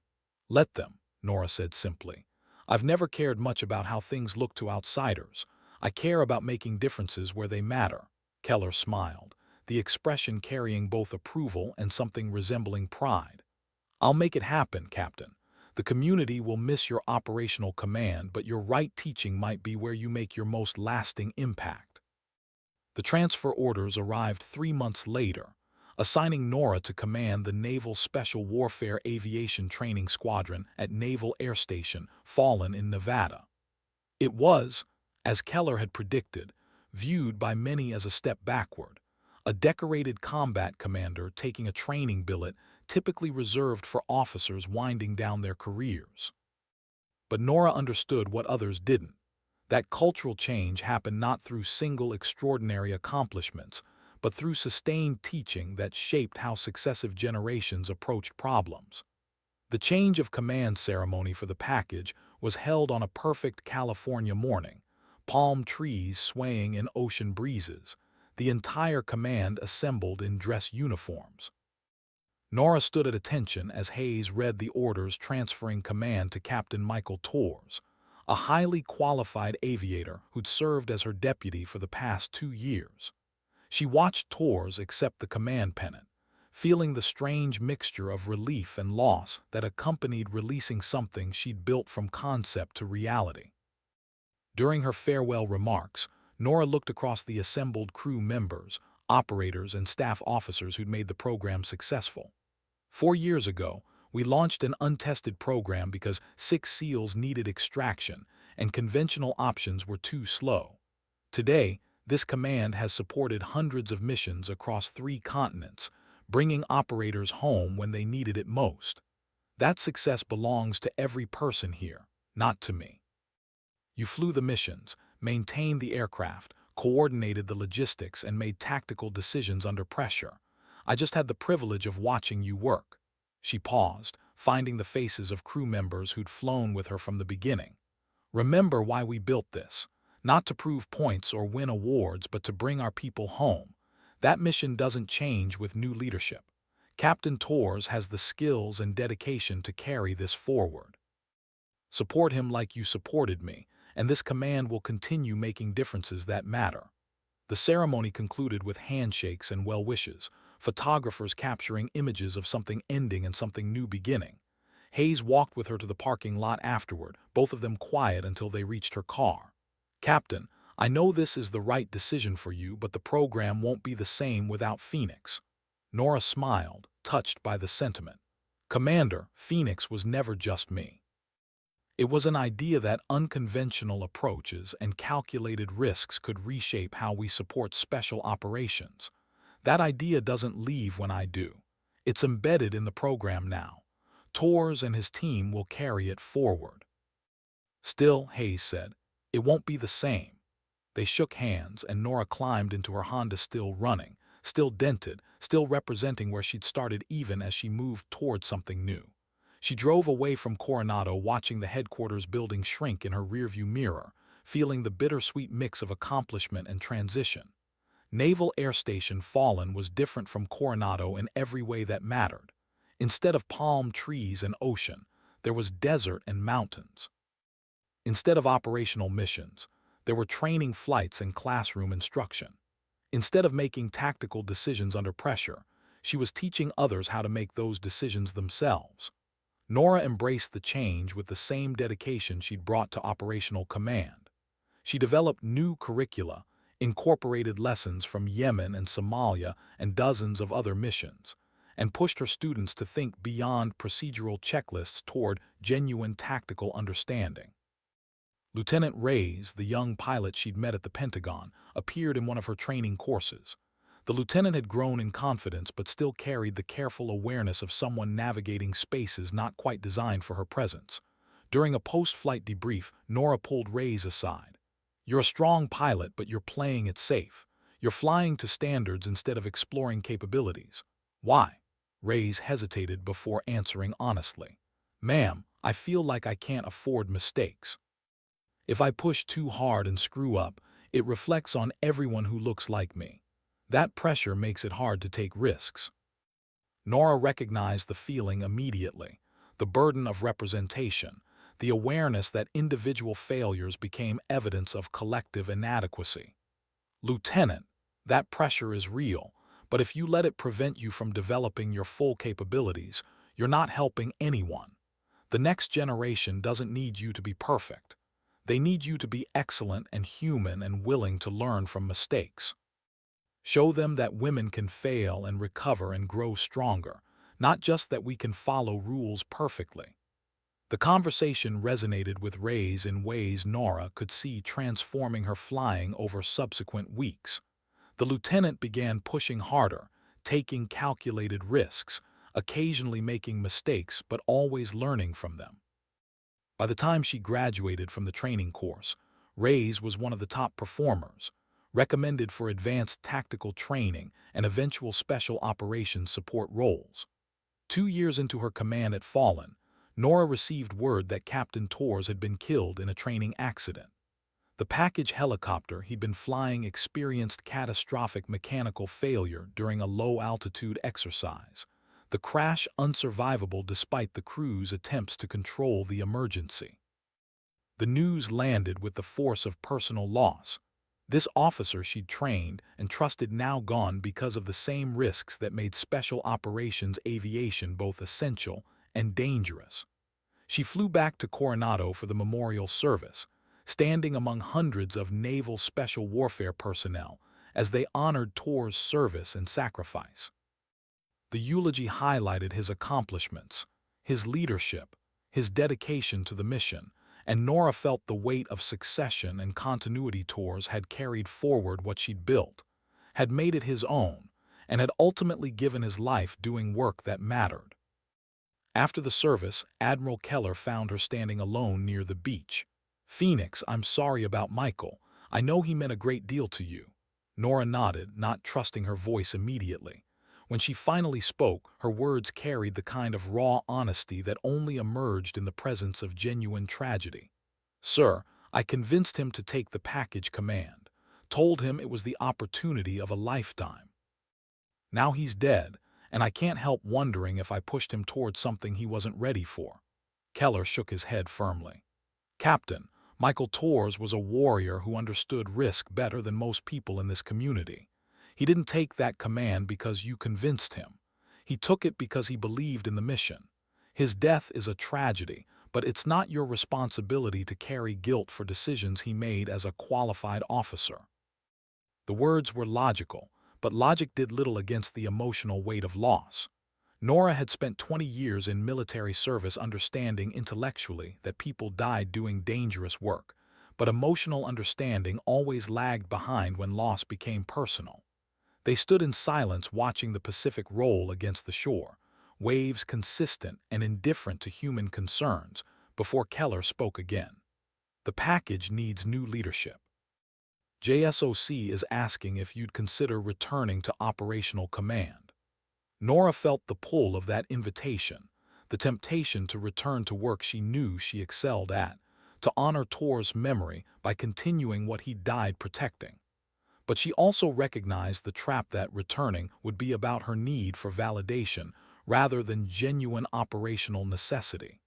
A: "Let them," Nora said simply. "I've never cared much about how things look to outsiders. I care about making differences where they matter." Keller smiled, the expression carrying both approval and something resembling pride. "I'll make it happen, Captain. The community will miss your operational command, but your right teaching might be where you make your most lasting impact." The transfer orders arrived 3 months later, assigning Nora to command the Naval Special Warfare Aviation Training Squadron at Naval Air Station Fallon in Nevada. It was, as Keller had predicted, viewed by many as a step backward, a decorated combat commander taking a training billet typically reserved for officers winding down their careers. But Nora understood what others didn't. That cultural change happened not through single extraordinary accomplishments, but through sustained teaching that shaped how successive generations approached problems. The change of command ceremony for the package was held on a perfect California morning, palm trees swaying in ocean breezes, the entire command assembled in dress uniforms. Nora stood at attention as Hayes read the orders transferring command to Captain Michael Torres, a highly qualified aviator who'd served as her deputy for the past 2 years. She watched Torres accept the command pennant, feeling the strange mixture of relief and loss that accompanied releasing something she'd built from concept to reality. During her farewell remarks, Nora looked across the assembled crew members, operators, and staff officers who'd made the program successful. 4 years ago, we launched an untested program because 6 SEALs needed extraction and conventional options were too slow. Today, this command has supported hundreds of missions across 3 continents, bringing operators home when they needed it most. That success belongs to every person here, not to me. You flew the missions, maintained the aircraft, coordinated the logistics, and made tactical decisions under pressure. I just had the privilege of watching you work." She paused, finding the faces of crew members who'd flown with her from the beginning. "Remember why we built this. Not to prove points or win awards, but to bring our people home. That mission doesn't change with new leadership. Captain Torres has the skills and dedication to carry this forward. Support him like you supported me, and this command will continue making differences that matter." The ceremony concluded with handshakes and well wishes, photographers capturing images of something ending and something new beginning. Hayes walked with her to the parking lot afterward, both of them quiet until they reached her car. "Captain, I know this is the right decision for you, but the program won't be the same without Phoenix." Nora smiled, touched by the sentiment. "Commander, Phoenix was never just me. It was an idea that unconventional approaches and calculated risks could reshape how we support special operations. That idea doesn't leave when I do. It's embedded in the program now. Torres and his team will carry it forward." "Still," Hayes said, "it won't be the same." They shook hands, and Nora climbed into her Honda, still running, still dented, still representing where she'd started even as she moved toward something new. She drove away from Coronado, watching the headquarters building shrink in her rearview mirror, feeling the bittersweet mix of accomplishment and transition. Naval Air Station Fallon was different from Coronado in every way that mattered. Instead of palm trees and ocean, there was desert and mountains. Instead of operational missions, there were training flights and classroom instruction. Instead of making tactical decisions under pressure, she was teaching others how to make those decisions themselves. Nora embraced the change with the same dedication she'd brought to operational command. She developed new curricula, incorporated lessons from Yemen and Somalia and dozens of other missions, and pushed her students to think beyond procedural checklists toward genuine tactical understanding. Lieutenant Reyes, the young pilot she'd met at the Pentagon, appeared in one of her training courses. The lieutenant had grown in confidence but still carried the careful awareness of someone navigating spaces not quite designed for her presence. During a post-flight debrief, Nora pulled Reyes aside. "You're a strong pilot, but you're playing it safe. You're flying to standards instead of exploring capabilities." "Why?" Reyes hesitated before answering honestly. "Ma'am, I feel like I can't afford mistakes. If I push too hard and screw up, it reflects on everyone who looks like me. That pressure makes it hard to take risks." Nora recognized the feeling immediately, the burden of representation, the awareness that individual failures became evidence of collective inadequacy. "Lieutenant, that pressure is real, but if you let it prevent you from developing your full capabilities, you're not helping anyone. The next generation doesn't need you to be perfect. They need you to be excellent and human and willing to learn from mistakes. Show them that women can fail and recover and grow stronger, not just that we can follow rules perfectly." The conversation resonated with Reyes in ways Nora could see transforming her flying over subsequent weeks. The lieutenant began pushing harder, taking calculated risks, occasionally making mistakes but always learning from them. By the time she graduated from the training course, Reyes was one of the top performers, recommended for advanced tactical training and eventual special operations support roles. 2 years into her command at Fallon, Nora received word that Captain Torres had been killed in a training accident. The package helicopter he'd been flying experienced catastrophic mechanical failure during a low-altitude exercise, the crash unsurvivable despite the crew's attempts to control the emergency. The news landed with the force of personal loss. This officer she'd trained and trusted now gone because of the same risks that made special operations aviation both essential and dangerous. She flew back to Coronado for the memorial service, standing among hundreds of naval special warfare personnel as they honored Torres' service and sacrifice. The eulogy highlighted his accomplishments, his leadership, his dedication to the mission, and Nora felt the weight of succession and continuity. Torres had carried forward what she'd built, had made it his own, and had ultimately given his life doing work that mattered. After the service, Admiral Keller found her standing alone near the beach. Phoenix, I'm sorry about Michael. I know he meant a great deal to you. Nora nodded, not trusting her voice immediately. When she finally spoke, her words carried the kind of raw honesty that only emerged in the presence of genuine tragedy. Sir, I convinced him to take the package command, told him it was the opportunity of a lifetime. Now he's dead, and I can't help wondering if I pushed him towards something he wasn't ready for. Keller shook his head firmly. Captain, Michael Tors was a warrior who understood risk better than most people in this community. He didn't take that command because you convinced him. He took it because he believed in the mission. His death is a tragedy, but it's not your responsibility to carry guilt for decisions he made as a qualified officer. The words were logical, but logic did little against the emotional weight of loss. Nora had spent 20 years in military service understanding intellectually that people died doing dangerous work, but emotional understanding always lagged behind when loss became personal. They stood in silence watching the Pacific roll against the shore, waves consistent and indifferent to human concerns, before Keller spoke again. The package needs new leadership. JSOC is asking if you'd consider returning to operational command. Nora felt the pull of that invitation, the temptation to return to work she knew she excelled at, to honor Tor's memory by continuing what he died protecting. But she also recognized the trap that returning would be about her need for validation rather than genuine operational necessity.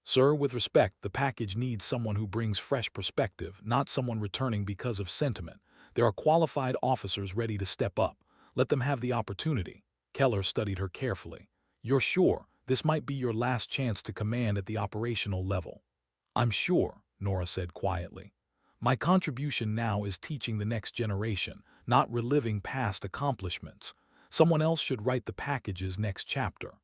A: Sir, with respect, the package needs someone who brings fresh perspective, not someone returning because of sentiment. There are qualified officers ready to step up. Let them have the opportunity. Keller studied her carefully. You're sure this might be your last chance to command at the operational level? I'm sure, Nora said quietly. My contribution now is teaching the next generation, not reliving past accomplishments. Someone else should write the package's next chapter.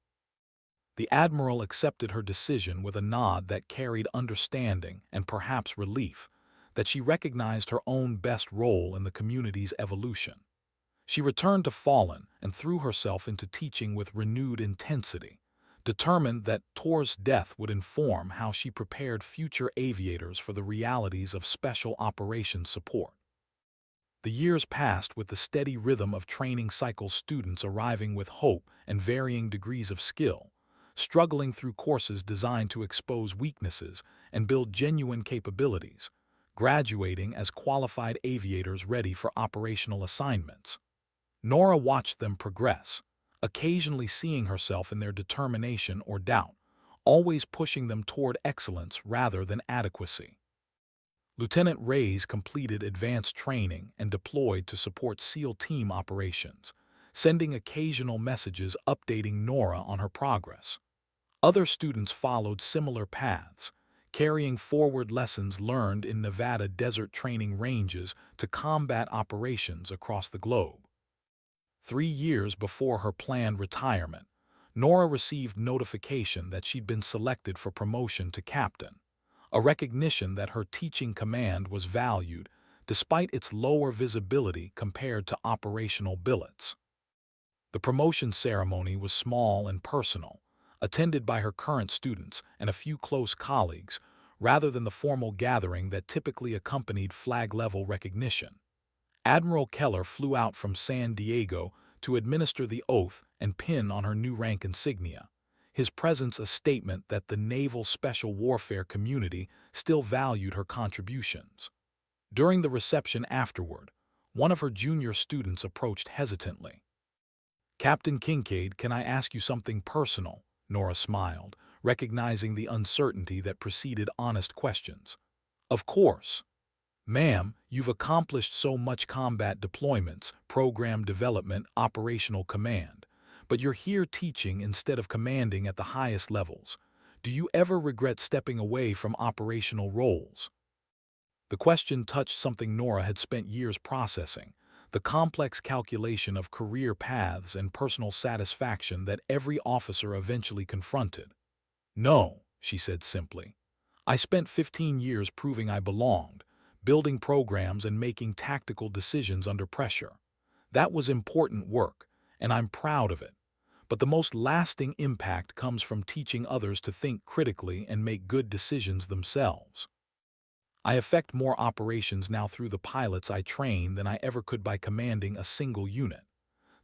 A: The Admiral accepted her decision with a nod that carried understanding and perhaps relief, that she recognized her own best role in the community's evolution. She returned to Fallen and threw herself into teaching with renewed intensity, determined that Tor's death would inform how she prepared future aviators for the realities of special operations support. The years passed with the steady rhythm of training cycle students arriving with hope and varying degrees of skill, struggling through courses designed to expose weaknesses and build genuine capabilities, graduating as qualified aviators ready for operational assignments. Nora watched them progress, occasionally seeing herself in their determination or doubt, always pushing them toward excellence rather than adequacy. Lieutenant Reyes completed advanced training and deployed to support SEAL team operations, sending occasional messages updating Nora on her progress. Other students followed similar paths, carrying forward lessons learned in Nevada desert training ranges to combat operations across the globe. 3 years before her planned retirement, Nora received notification that she'd been selected for promotion to captain, a recognition that her teaching command was valued despite its lower visibility compared to operational billets. The promotion ceremony was small and personal, attended by her current students and a few close colleagues, rather than the formal gathering that typically accompanied flag-level recognition. Admiral Keller flew out from San Diego to administer the oath and pin on her new rank insignia, his presence a statement that the naval special warfare community still valued her contributions. During the reception afterward, one of her junior students approached hesitantly. Captain Kincaid, can I ask you something personal? Nora smiled, recognizing the uncertainty that preceded honest questions. Of course. Ma'am, you've accomplished so much: combat deployments, program development, operational command. But you're here teaching instead of commanding at the highest levels. Do you ever regret stepping away from operational roles? The question touched something Nora had spent years processing, the complex calculation of career paths and personal satisfaction that every officer eventually confronted. No, she said simply. I spent 15 years proving I belonged, building programs and making tactical decisions under pressure. That was important work, and I'm proud of it. But the most lasting impact comes from teaching others to think critically and make good decisions themselves. I effect more operations now through the pilots I train than I ever could by commanding a single unit.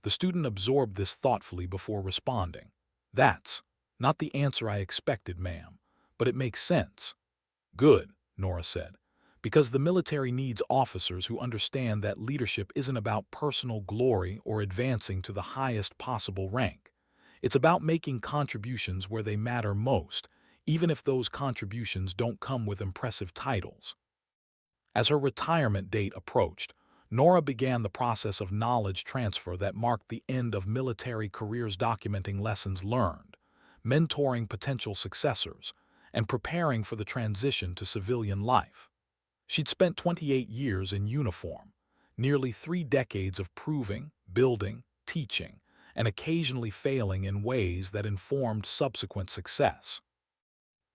A: The student absorbed this thoughtfully before responding. That's not the answer I expected, ma'am, but it makes sense. Good, Nora said, because the military needs officers who understand that leadership isn't about personal glory or advancing to the highest possible rank. It's about making contributions where they matter most, even if those contributions don't come with impressive titles. As her retirement date approached, Nora began the process of knowledge transfer that marked the end of military careers, documenting lessons learned, mentoring potential successors, and preparing for the transition to civilian life. She'd spent 28 years in uniform, nearly 3 decades of proving, building, teaching, and occasionally failing in ways that informed subsequent success.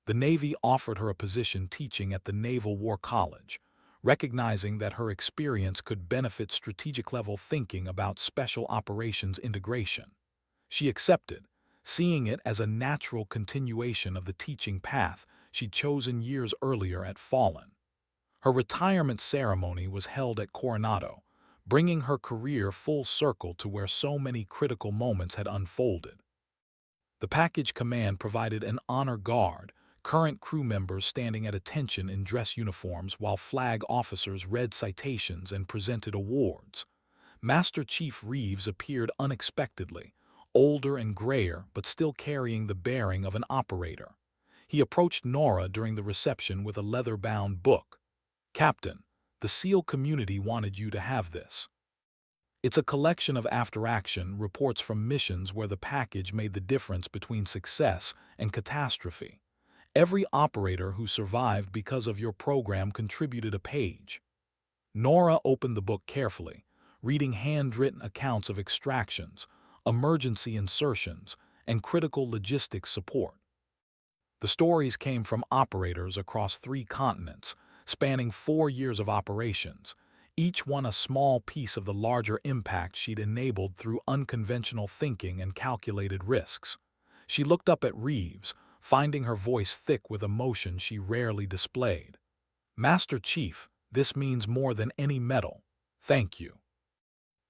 A: The Navy offered her a position teaching at the Naval War College, recognizing that her experience could benefit strategic-level thinking about special operations integration. She accepted, seeing it as a natural continuation of the teaching path she'd chosen years earlier at Fallon. Her retirement ceremony was held at Coronado, bringing her career full circle to where so many critical moments had unfolded. The package command provided an honor guard, current crew members standing at attention in dress uniforms while flag officers read citations and presented awards. Master Chief Reeves appeared unexpectedly, older and grayer but still carrying the bearing of an operator. He approached Nora during the reception with a leather-bound book. "Captain, the SEAL community wanted you to have this. It's a collection of after-action reports from missions where the package made the difference between success and catastrophe. Every operator who survived because of your program contributed a page." Nora opened the book carefully, reading handwritten accounts of extractions, emergency insertions, and critical logistics support. The stories came from operators across 3 continents, spanning 4 years of operations, each one a small piece of the larger impact she'd enabled through unconventional thinking and calculated risks. She looked up at Reeves, finding her voice thick with emotion she rarely displayed. "Master Chief, this means more than any medal. Thank you."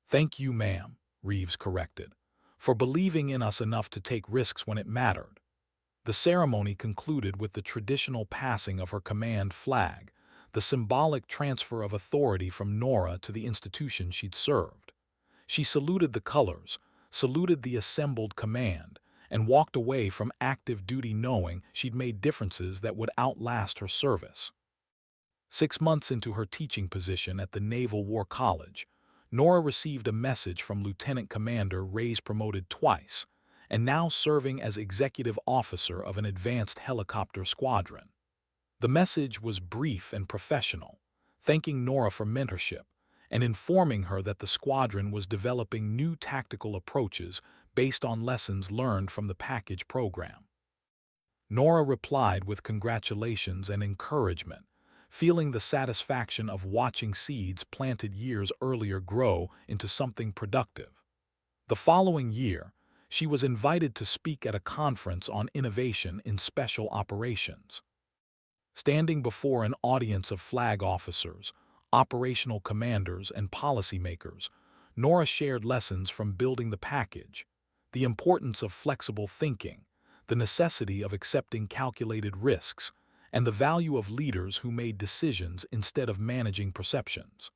A: "Thank you, ma'am," Reeves corrected, "for believing in us enough to take risks when it mattered." The ceremony concluded with the traditional passing of her command flag, the symbolic transfer of authority from Nora to the institution she'd served. She saluted the colors, saluted the assembled command, and walked away from active duty knowing she'd made differences that would outlast her service. 6 months into her teaching position at the Naval War College, Nora received a message from Lieutenant Commander Reyes, promoted twice, and now serving as executive officer of an advanced helicopter squadron. The message was brief and professional, thanking Nora for mentorship and informing her that the squadron was developing new tactical approaches based on lessons learned from the package program. Nora replied with congratulations and encouragement, feeling the satisfaction of watching seeds planted years earlier grow into something productive. The following year, she was invited to speak at a conference on innovation in special operations. Standing before an audience of flag officers, operational commanders, and policymakers, Nora shared lessons from building the package, the importance of flexible thinking, the necessity of accepting calculated risks, and the value of leaders who made decisions instead of managing perceptions.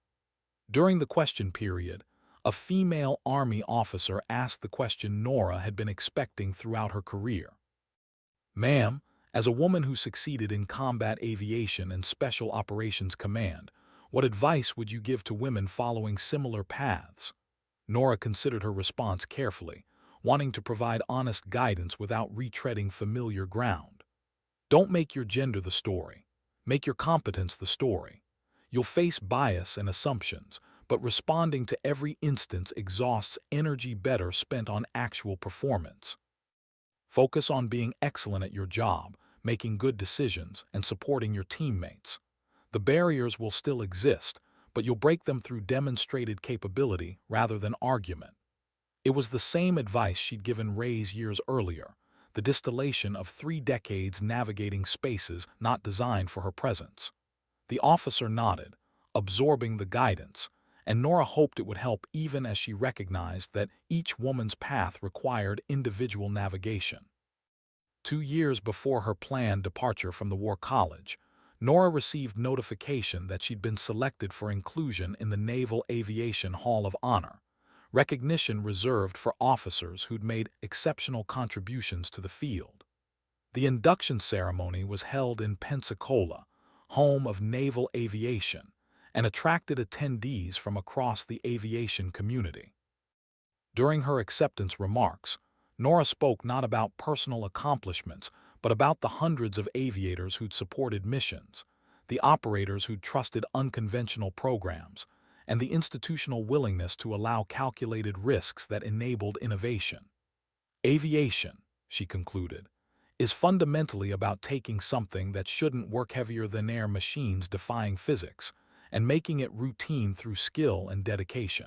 A: During the question period, a female Army officer asked the question Nora had been expecting throughout her career. "Ma'am, as a woman who succeeded in combat aviation and special operations command, what advice would you give to women following similar paths?" Nora considered her response carefully, wanting to provide honest guidance without retreading familiar ground. "Don't make your gender the story. Make your competence the story. You'll face bias and assumptions, but responding to every instance exhausts energy better spent on actual performance. Focus on being excellent at your job, making good decisions, and supporting your teammates. The barriers will still exist, but you'll break them through demonstrated capability rather than argument." It was the same advice she'd given Reyes years earlier, the distillation of 3 decades navigating spaces not designed for her presence. The officer nodded, absorbing the guidance, and Nora hoped it would help even as she recognized that each woman's path required individual navigation. 2 years before her planned departure from the War College, Nora received notification that she'd been selected for inclusion in the Naval Aviation Hall of Honor, recognition reserved for officers who'd made exceptional contributions to the field. The induction ceremony was held in Pensacola, home of naval aviation, and attracted attendees from across the aviation community. During her acceptance remarks, Nora spoke not about personal accomplishments, but about the hundreds of aviators who'd supported missions, the operators who'd trusted unconventional programs, and the institutional willingness to allow calculated risks that enabled innovation. Aviation, she concluded, is fundamentally about taking something that shouldn't work heavier than air machines defying physics and making it routine through skill and dedication.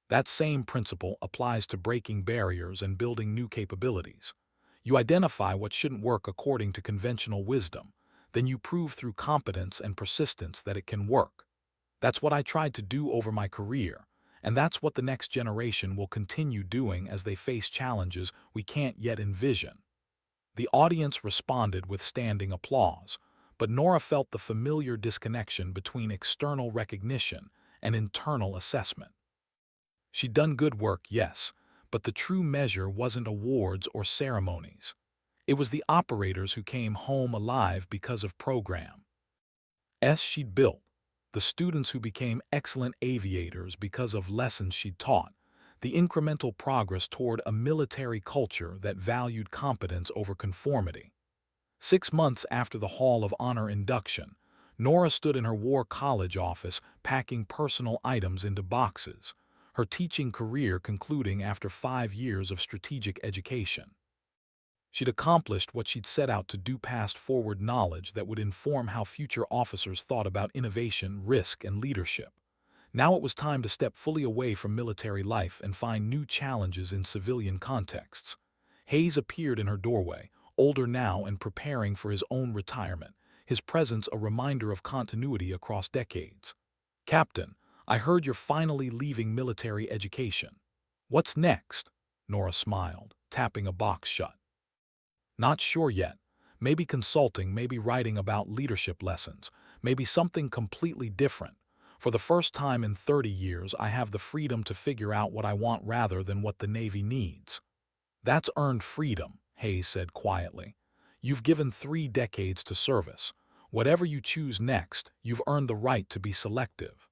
A: That same principle applies to breaking barriers and building new capabilities. You identify what shouldn't work according to conventional wisdom, then you prove through competence and persistence that it can work. That's what I tried to do over my career, and that's what the next generation will continue doing as they face challenges we can't yet envision. The audience responded with standing applause, but Nora felt the familiar disconnection between external recognition and internal assessment. She'd done good work, yes, but the true measure wasn't awards or ceremonies. It was the operators who came home alive because of programs she'd built, the students who became excellent aviators because of lessons she'd taught, the incremental progress toward a military culture that valued competence over conformity. 6 months after the Hall of Honor induction, Nora stood in her War College office packing personal items into boxes, her teaching career concluding after 5 years of strategic education. She'd accomplished what she'd set out to do, passed forward knowledge that would inform how future officers thought about innovation, risk, and leadership. Now it was time to step fully away from military life and find new challenges in civilian contexts. Hayes appeared in her doorway, older now and preparing for his own retirement, his presence a reminder of continuity across decades. "Captain, I heard you're finally leaving military education. What's next?" Nora smiled, tapping a box shut. "Not sure yet. Maybe consulting, maybe writing about leadership lessons, maybe something completely different. For the first time in 30 years, I have the freedom to figure out what I want rather than what the Navy needs." "That's earned freedom," Hayes said quietly. "You've given 3 decades to service. Whatever you choose next, you've earned the right to be selective."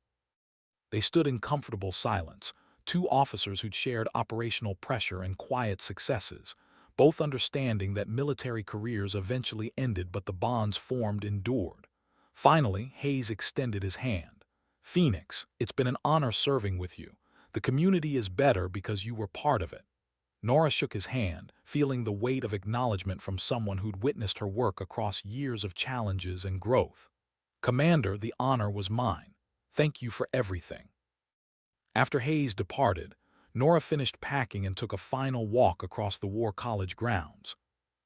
A: They stood in comfortable silence, two officers who'd shared operational pressure and quiet successes, both understanding that military careers eventually ended but the bonds formed endured. Finally, Hayes extended his hand. "Phoenix, it's been an honor serving with you. The community is better because you were part of it." Nora shook his hand, feeling the weight of acknowledgement from someone who'd witnessed her work across years of challenges and growth. "Commander, the honor was mine. Thank you for everything." After Hayes departed, Nora finished packing and took a final walk across the War College grounds.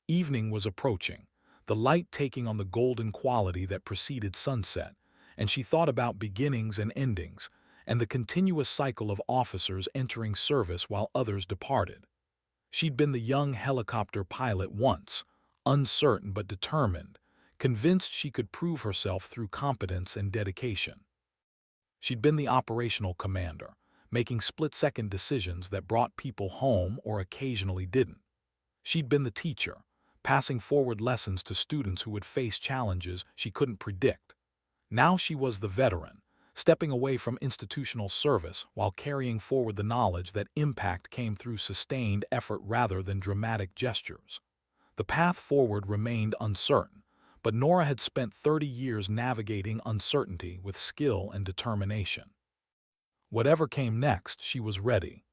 A: Evening was approaching, the light taking on the golden quality that preceded sunset, and she thought about beginnings and endings, and the continuous cycle of officers entering service while others departed. She'd been the young helicopter pilot once, uncertain but determined, convinced she could prove herself through competence and dedication. She'd been the operational commander, making split-second decisions that brought people home or occasionally didn't. She'd been the teacher, passing forward lessons to students who would face challenges she couldn't predict. Now she was the veteran, stepping away from institutional service while carrying forward the knowledge that impact came through sustained effort rather than dramatic gestures. The path forward remained uncertain, but Nora had spent 30 years navigating uncertainty with skill and determination. Whatever came next, she was ready,